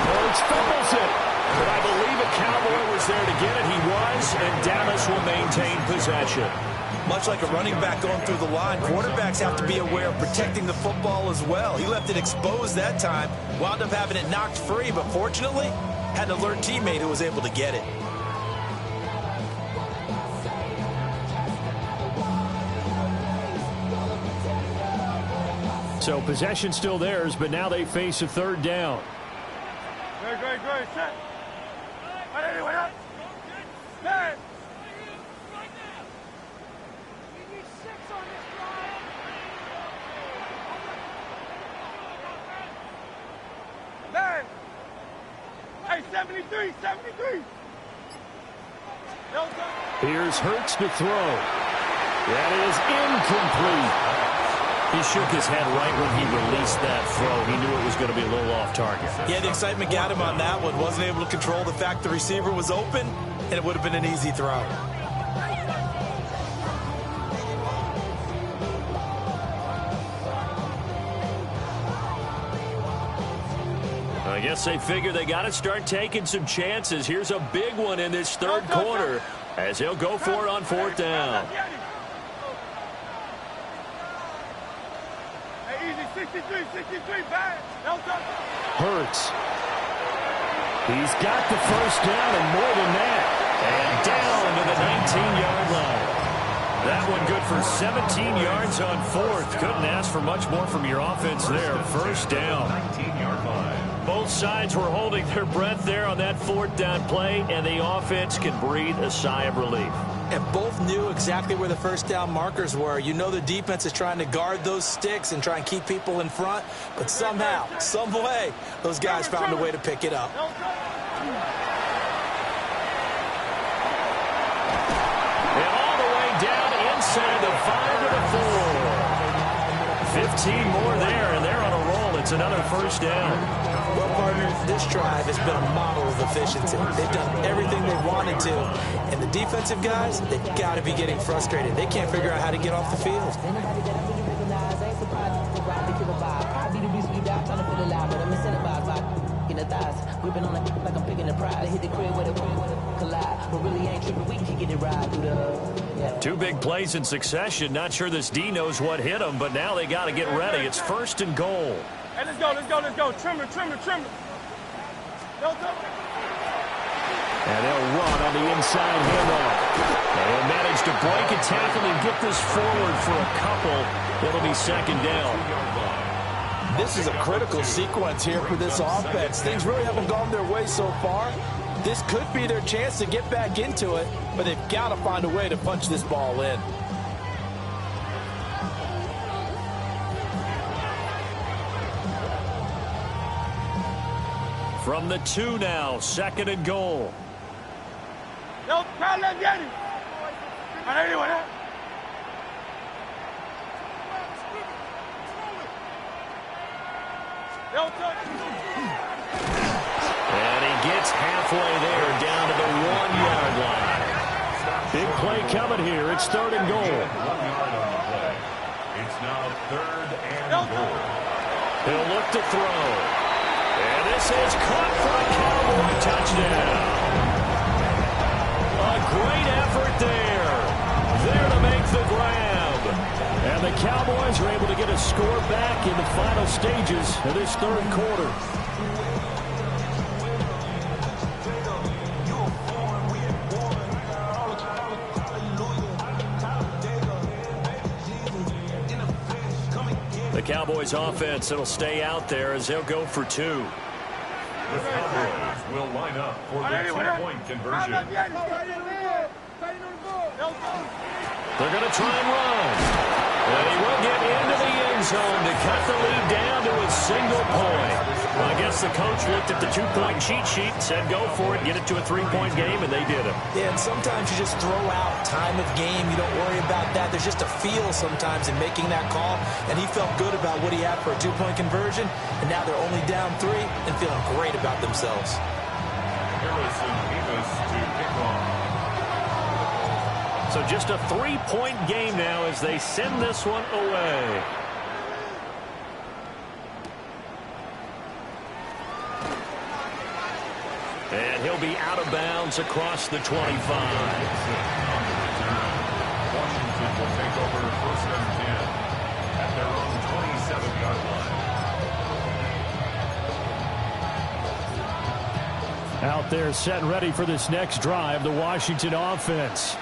Hurts fumbles it. But I believe a Cowboy was there to get it. He was, and Dallas will maintain possession. Much like a running back going through the line, quarterbacks have to be aware of protecting the football as well. He left it exposed that time, wound up having it knocked free, but fortunately, had an alert teammate who was able to get it. So possession still theirs, but now they face a 3rd down. Great. Set. Anyway, up. Man. Man. Hey, 73. Here's Hurts to throw. That is incomplete. He shook his head right when he released that throw. He knew it was going to be a little off target. Yeah, the excitement got him on that one. Wasn't able to control the fact the receiver was open, and it would have been an easy throw. I guess they figure they got to start taking some chances. Here's a big one in this 3rd quarter as he'll go for it on 4th down. 63, bad. Hurts. He's got the first down and more than that. And down to the 19-yard line. That one good for 17 yards on 4th. Couldn't ask for much more from your offense there. First down. 19-yard line. Both sides were holding their breath there on that 4th down play, and the offense can breathe a sigh of relief. And both knew exactly where the first down markers were. You know the defense is trying to guard those sticks and try and keep people in front, but somehow, some way, those guys found a way to pick it up. And all the way down inside the 5 to the 4. 15 more there, and they're on a roll. It's another first down. Well, partner, this drive has been a model of efficiency. They've done everything they wanted to. And the defensive guys, they've got to be getting frustrated. They can't figure out how to get off the field. Whipping on it like I'm picking the pride. Hit the crib with a collide. But really ain't tripping. We can get it right through the... Two big plays in succession. Not sure this D knows what hit him, but now they got to get ready. It's 1st and goal. Hey, let's go. Trim it. And they'll run on the inside handoff. They'll manage to break a tackle and get this forward for a couple. It'll be 2nd down. This is a critical sequence here for this offense. Things really haven't gone their way so far. This could be their chance to get back into it, but they've got to find a way to punch this ball in. From the 2 now, 2nd and goal. Yo, try let's get it. Anyway, And he gets halfway there, down to the 1-yard line. Big play coming here. It's 3rd and goal. 1 yard on the play. It's now 3rd and goal. He'll look to throw. And this is caught for a Cowboy touchdown. A great effort there. There to make the grab. And the Cowboys are able to get a score back in the final stages of this 3rd quarter. The Cowboys offense, it'll stay out there as they'll go for 2. The Cowboys will line up for the 2-point conversion. They're going to try and run. And he will get into the end zone to cut the lead down to a single point. Well, I guess the coach looked at the 2-point cheat sheet and said, go for it, get it to a 3-point game, and they did it. Yeah, and sometimes you just throw out time of game. You don't worry about that. There's just a feel sometimes in making that call, and he felt good about what he had for a 2-point conversion, and now they're only down 3 and feeling great about themselves. Harrison Davis to kick off. So just a 3-point game now as they send this one away. And he'll be out of bounds across the 25. Washington will take over 1st and 10 at their own 27-yard line. Out there set and ready for this next drive, the Washington offense.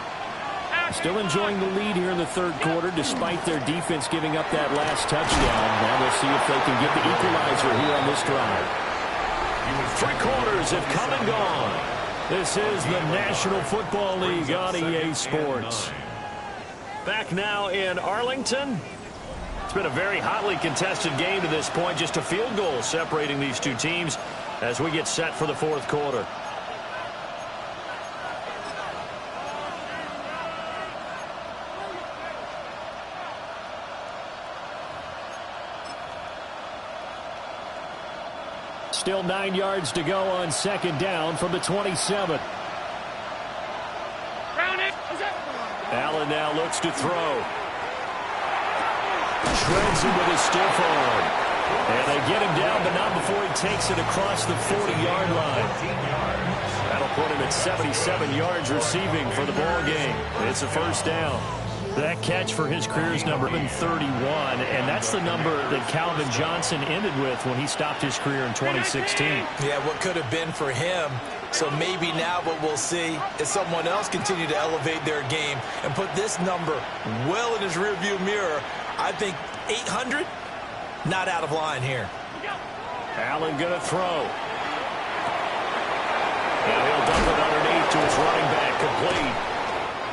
Still enjoying the lead here in the 3rd quarter despite their defense giving up that last touchdown. Now we'll see if they can get the equalizer here on this drive. 3 quarters have come and gone. This is the National Football League on EA Sports. Back now in Arlington. It's been a very hotly contested game to this point. Just a field goal separating these two teams as we get set for the 4th quarter. Still 9 yards to go on 2nd down from the 27. Allen now looks to throw. Shreds him with his stiff arm. And they get him down, but not before he takes it across the 40-yard line. That'll put him at 77 yards receiving for the ball game. It's a 1st down. That catch for his career is number 31, and that's the number that Calvin Johnson ended with when he stopped his career in 2016. Yeah, what could have been for him. So maybe now what we'll see is someone else continue to elevate their game and put this number well in his rearview mirror. I think 800, not out of line here. Allen going to throw. And he'll dump it underneath to his running back, complete.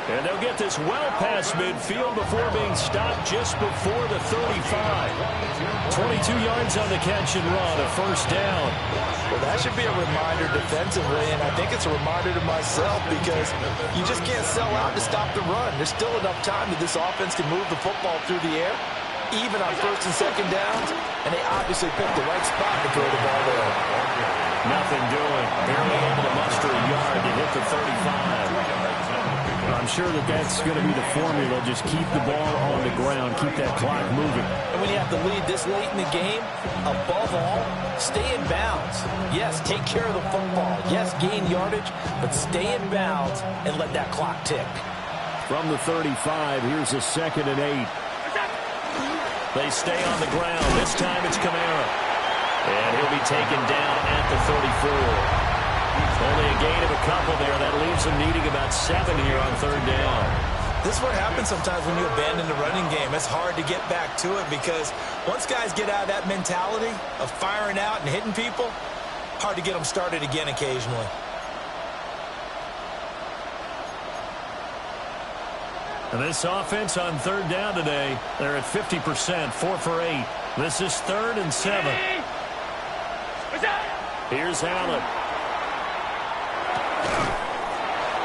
And they'll get this well past midfield before being stopped just before the 35. 22 yards on the catch and run, a 1st down. Well, that should be a reminder defensively, and I think it's a reminder to myself because you just can't sell out to stop the run. There's still enough time that this offense can move the football through the air, even on 1st and 2nd downs, and they obviously picked the right spot to throw the ball there. Nothing doing. Barely able to muster a yard to hit the 35. I'm sure that that's going to be the formula. Just keep the ball on the ground, keep that clock moving. And when you have to lead this late in the game, above all, stay in bounds. Yes, take care of the football. Yes, gain yardage, but stay in bounds and let that clock tick. From the 35, here's a 2nd and 8. They stay on the ground. This time it's Kamara. And he'll be taken down at the 34. Only a gain of a couple there. That leaves them needing about 7 here on 3rd down. This is what happens sometimes when you abandon the running game. It's hard to get back to it because once guys get out of that mentality of firing out and hitting people, hard to get them started again occasionally. And this offense on 3rd down today, they're at 50%, 4 for 8. This is 3rd and 7. Here's Allen.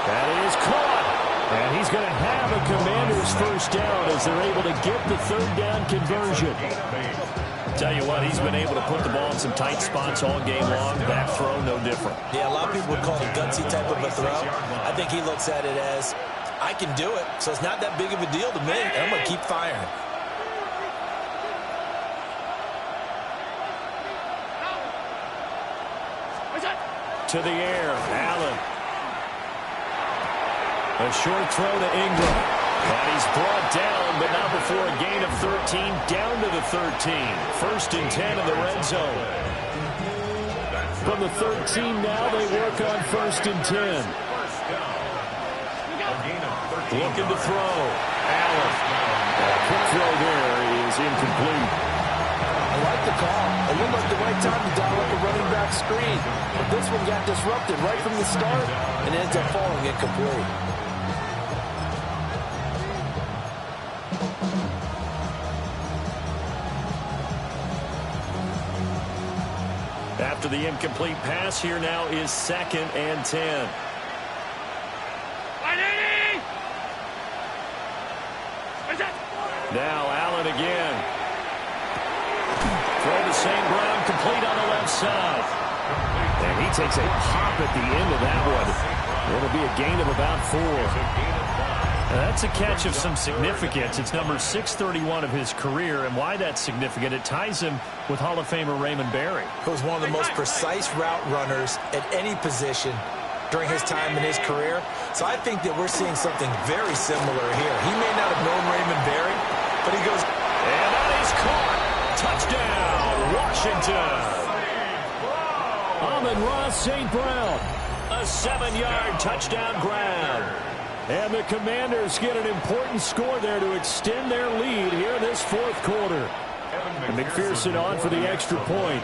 That is caught. And he's going to have a Commanders first down as they're able to get the 3rd down conversion. Tell you what, he's been able to put the ball in some tight spots all game long. That throw, no different. Yeah, a lot of people would call it a gutsy type of a throw. I think he looks at it as, I can do it, so it's not that big of a deal to me, and I'm going to keep firing. To the air, Allen. A short throw to Ingram. And he's brought down, but not before a gain of 13, down to the 13. 1st and 10 in the red zone. From the 13 now, they work on 1st and 10. Looking to throw. Allen. A quick throw there is incomplete. I like the call. It looked like the right time to dial up a running back screen. But this one got disrupted right from the start and ends up falling incomplete. After the incomplete pass, here now is 2nd and 10. Now Allen again. Throw to St. Brown, complete on the left side. And he takes a pop at the end of that one. It'll be a gain of about 4. Now that's a catch of some significance. It's number 631 of his career, and why that's significant, it ties him with Hall of Famer Raymond Berry. Who was one of the most precise route runners at any position during his time in his career. So I think that we're seeing something very similar here. He may not have known Raymond Berry, but he goes... And that is caught. Touchdown, Washington. Amon-Ra St. Brown. A 7-yard touchdown grab. And the Commanders get an important score there to extend their lead here in this 4th quarter. And McPherson on for the extra point.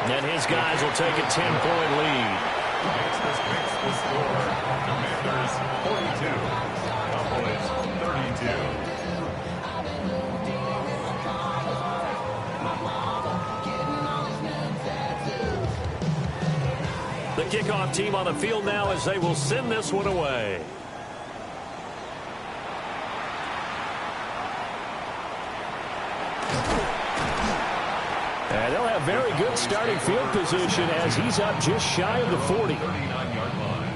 And his guys will take a 10-point lead. The score, Commanders 42, Cowboys 32. The kickoff team on the field now as they will send this one away. And they'll have very good starting field position as he's up just shy of the 40. 39-yard line.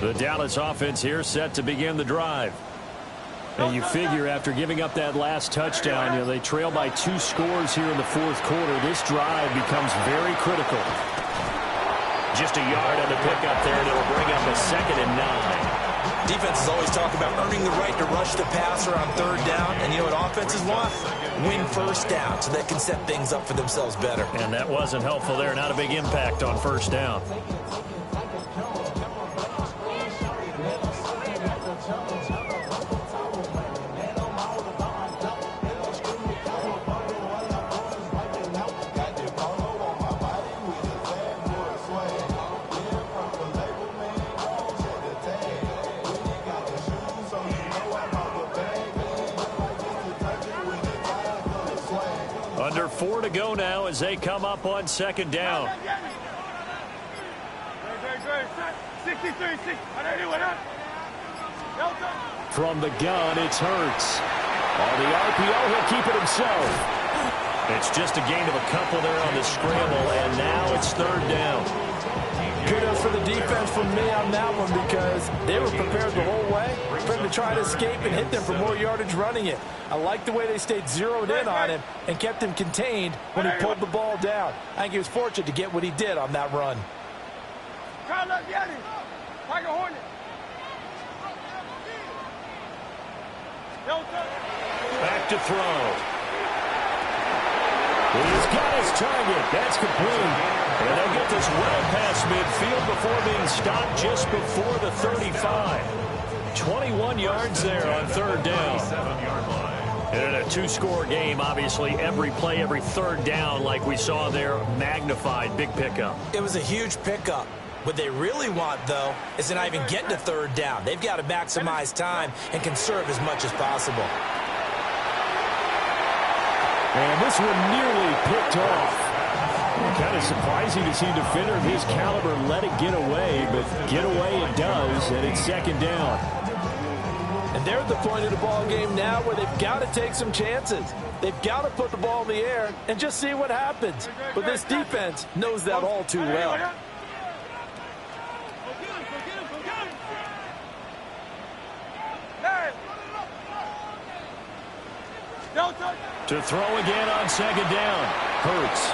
The Dallas offense here set to begin the drive. And you figure after giving up that last touchdown, they trail by 2 scores here in the 4th quarter. This drive becomes very critical. Just a yard on the pickup there, and it'll bring up a 2nd and 9. Defenses always talk about earning the right to rush the passer on 3rd down. And you know what offenses want? Win 1st down so they can set things up for themselves better. And that wasn't helpful there. Not a big impact on 1st down. Under 4 to go now as they come up on second down. From the gun, it's Hurts. On the RPO, he'll keep it himself. It's just a gain of a couple there on the scramble, and now it's third down. Kudos for the defense from me on that one because they were prepared the whole way for him to try to escape and hit them for more yardage running it. I like the way they stayed zeroed in on him and kept him contained when he pulled the ball down. I think he was fortunate to get what he did on that run. Back to throw. He's got his target. That's complete. And they'll get this well past midfield before being stopped just before the 35. 21 yards there on third down. And in a two-score game, obviously, every play, every third down, like we saw there, magnified. Big pickup. It was a huge pickup. What they really want, though, is to not even get to third down. They've got to maximize time and conserve as much as possible. And this one nearly picked off. Kind of surprising to see a defender of his caliber let it get away, but get away it does, and it's second down. And they're at the point of the ball game now where they've got to take some chances. They've got to put the ball in the air and just see what happens. But this defense knows that all too well. To throw again on second down. Hurts.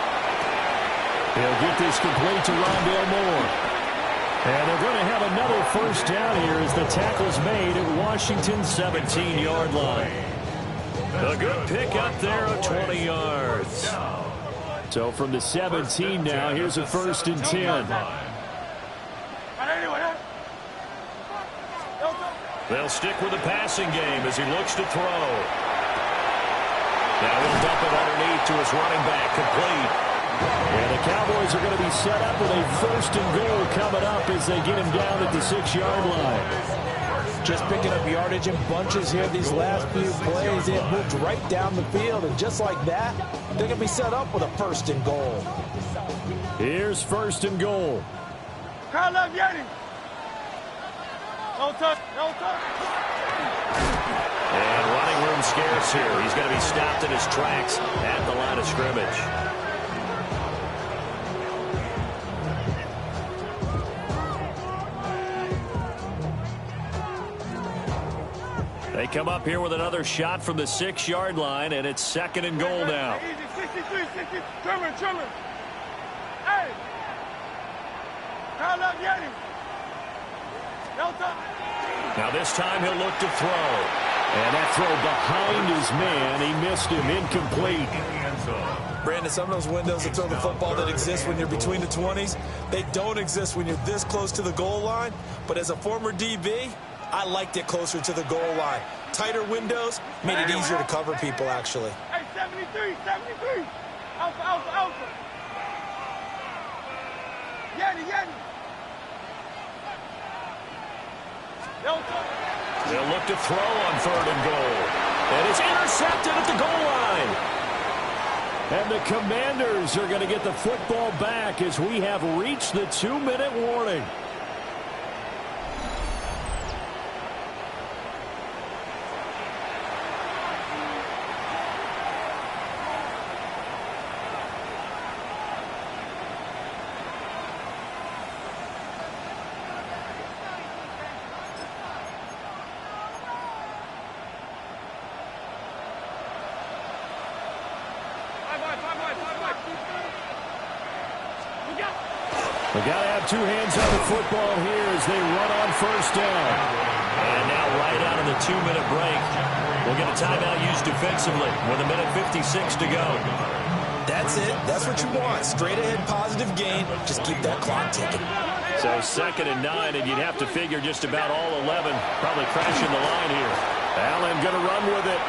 He'll get this complete to Rondale Moore. And they're going to have another first down here as the tackle's made at Washington's 17-yard line. A good pick up there of 20 yards. So from the 17 now, here's a first and 10. They'll stick with the passing game as he looks to throw. Now he'll dump it underneath to his running back, complete. And the Cowboys are going to be set up with a first and goal coming up as they get him down at the 6-yard line. Just picking up yardage in bunches here these last few plays. They have moved right down the field, and just like that, they're going to be set up with a first and goal. Here's first and goal. No touch, no touch. And running room scarce here. He's going to be stopped in his tracks at the line of scrimmage. They come up here with another shot from the 6-yard line, and it's second and goal now. 63, 60. Trimmer. Hey. Call up Yeti. No touch. Now this time he'll look to throw. And that throw behind his man. He missed him, incomplete. Brandon, some of those windows to throw the football that exist when you're between the 20s, they don't exist when you're this close to the goal line. But as a former DB, I liked it closer to the goal line. Tighter windows made it easier to cover people, actually. Hey, 73. Alpha. Yeti. They'll look to throw on third and goal. And it's intercepted at the goal line. And the Commanders are going to get the football back as we have reached the 2-minute warning. They got to have two hands on the football here as they run on first down. And now right out of the 2-minute break, we'll get a timeout used defensively with 1:56 to go. That's it. That's what you want. Straight ahead positive gain. Just keep that clock ticking. So second and 9, and you'd have to figure just about all 11 probably crashing the line here. Allen going to run with it.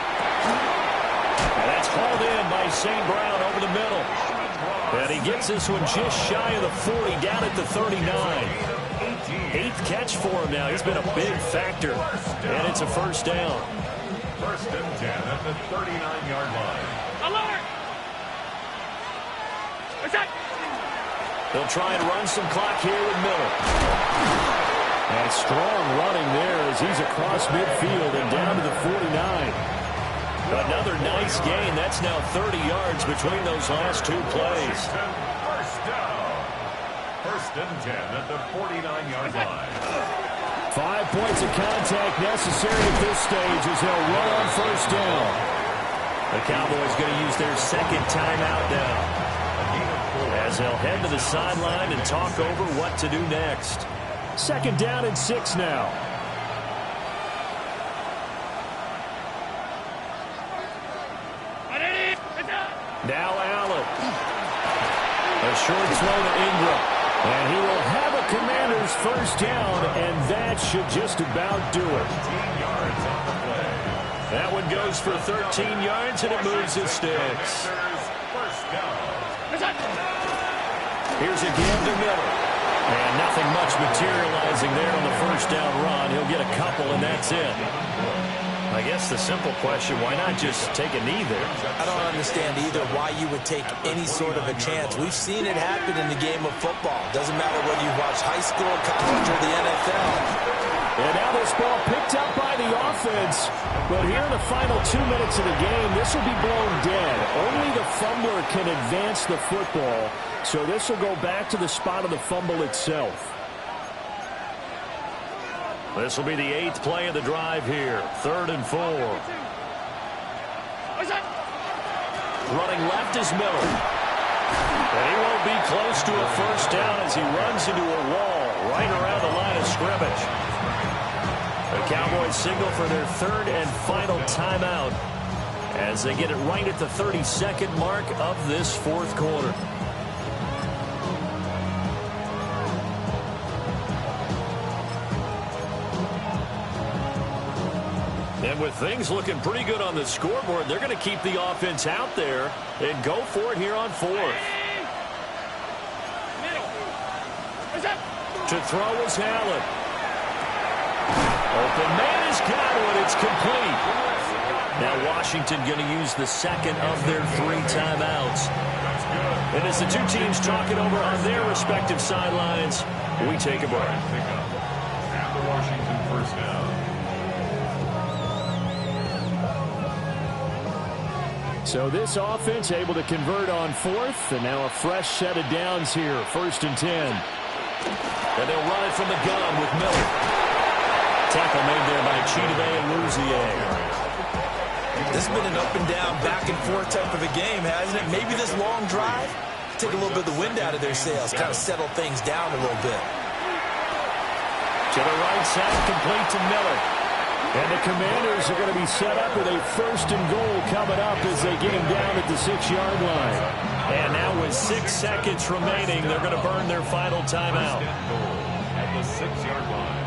And that's hauled in by St. Brown over the middle. And he gets this one just shy of the 40, down at the 39. 8th catch for him now. He's been a big factor. And it's a first down. First and 10 at the 39-yard line. Alert! They'll try and run some clock here with Miller. And strong running there as he's across midfield and down to the 49. Another nice gain. That's now 30 yards between those last two plays. First down. First and 10 at the 49-yard line. 5 points of contact necessary at this stage as they'll run on first down. The Cowboys going to use their second timeout now, as they'll head to the sideline and talk over what to do next. Second down and 6 now. Now Allen. A short throw to Ingram. And he will have a Commander's first down, and that should just about do it. 15 yards on the play. That one goes for 13 yards, and it moves his sticks. First down. Here's a give to Miller. And nothing much materializing there on the first down run. He'll get a couple, and that's it. I guess the simple question, why not just take a knee there? I don't understand either why you would take any sort of a chance. We've seen it happen in the game of football. Doesn't matter whether you watch high school, college, or the NFL. And now this ball picked up by the offense. But here in the final 2 minutes of the game, this will be blown dead. Only the fumbler can advance the football. So this will go back to the spot of the fumble itself. This will be the 8th play of the drive here. 3rd and 4. Running left is Miller. And he won't be close to a first down as he runs into a wall right around the line of scrimmage. The Cowboys signal for their 3rd and final timeout as they get it right at the 32nd mark of this 4th quarter. And with things looking pretty good on the scoreboard, they're going to keep the offense out there and go for it here on 4th. To throw is Allen. Open man has got it. It's complete. Now Washington going to use the second of their 3 timeouts. And as the two teams talk it over on their respective sidelines, we take a break. And the Washington first down. So this offense able to convert on 4th, and now a fresh set of downs here, 1st and 10. And they'll run it from the gun with Miller. Tackle made there by Chidobe and Luzier. This has been an up and down, back and forth type of a game, hasn't it? Maybe this long drive, take a little bit of the wind out of their sails, kind of settle things down a little bit. To the right side, complete to Miller. And the Commanders are going to be set up with a 1st and goal coming up as they get him down at the 6-yard line. And now with 6 seconds remaining, they're going to burn their final timeout. At the 6-yard line.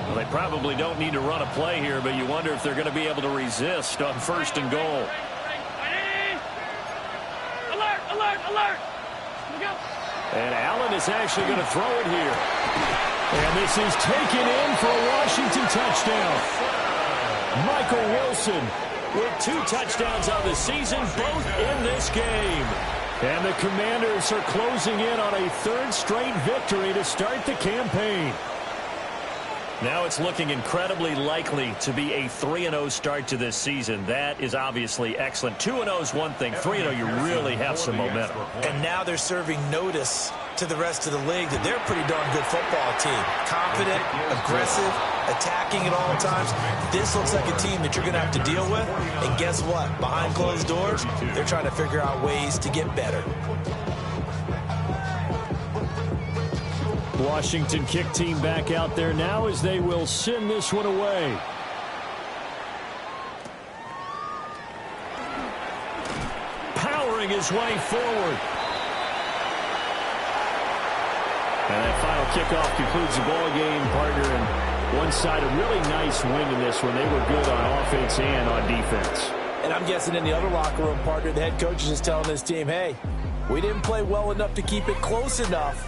Well, they probably don't need to run a play here, but you wonder if they're going to be able to resist on 1st and goal. Alert! And Allen is actually going to throw it here. And this is taken in for a Washington touchdown. Michael Wilson with 2 touchdowns on the season, both in this game. And the Commanders are closing in on a 3rd straight victory to start the campaign. Now it's looking incredibly likely to be a 3-0 start to this season. That is obviously excellent. 2-0 is one thing. 3-0, you really have some momentum. And now they're serving notice to the rest of the league that they're a pretty darn good football team. Confident, aggressive, attacking at all times. This looks like a team that you're going to have to deal with. And guess what? Behind closed doors, they're trying to figure out ways to get better. Washington kick team back out there now as they will send this one away. Powering his way forward. And that final kickoff concludes the ball game, partner. And one side, a really nice win in this one. They were good on offense and on defense. And I'm guessing in the other locker room, partner, the head coach is just telling this team, hey, we didn't play well enough to keep it close enough.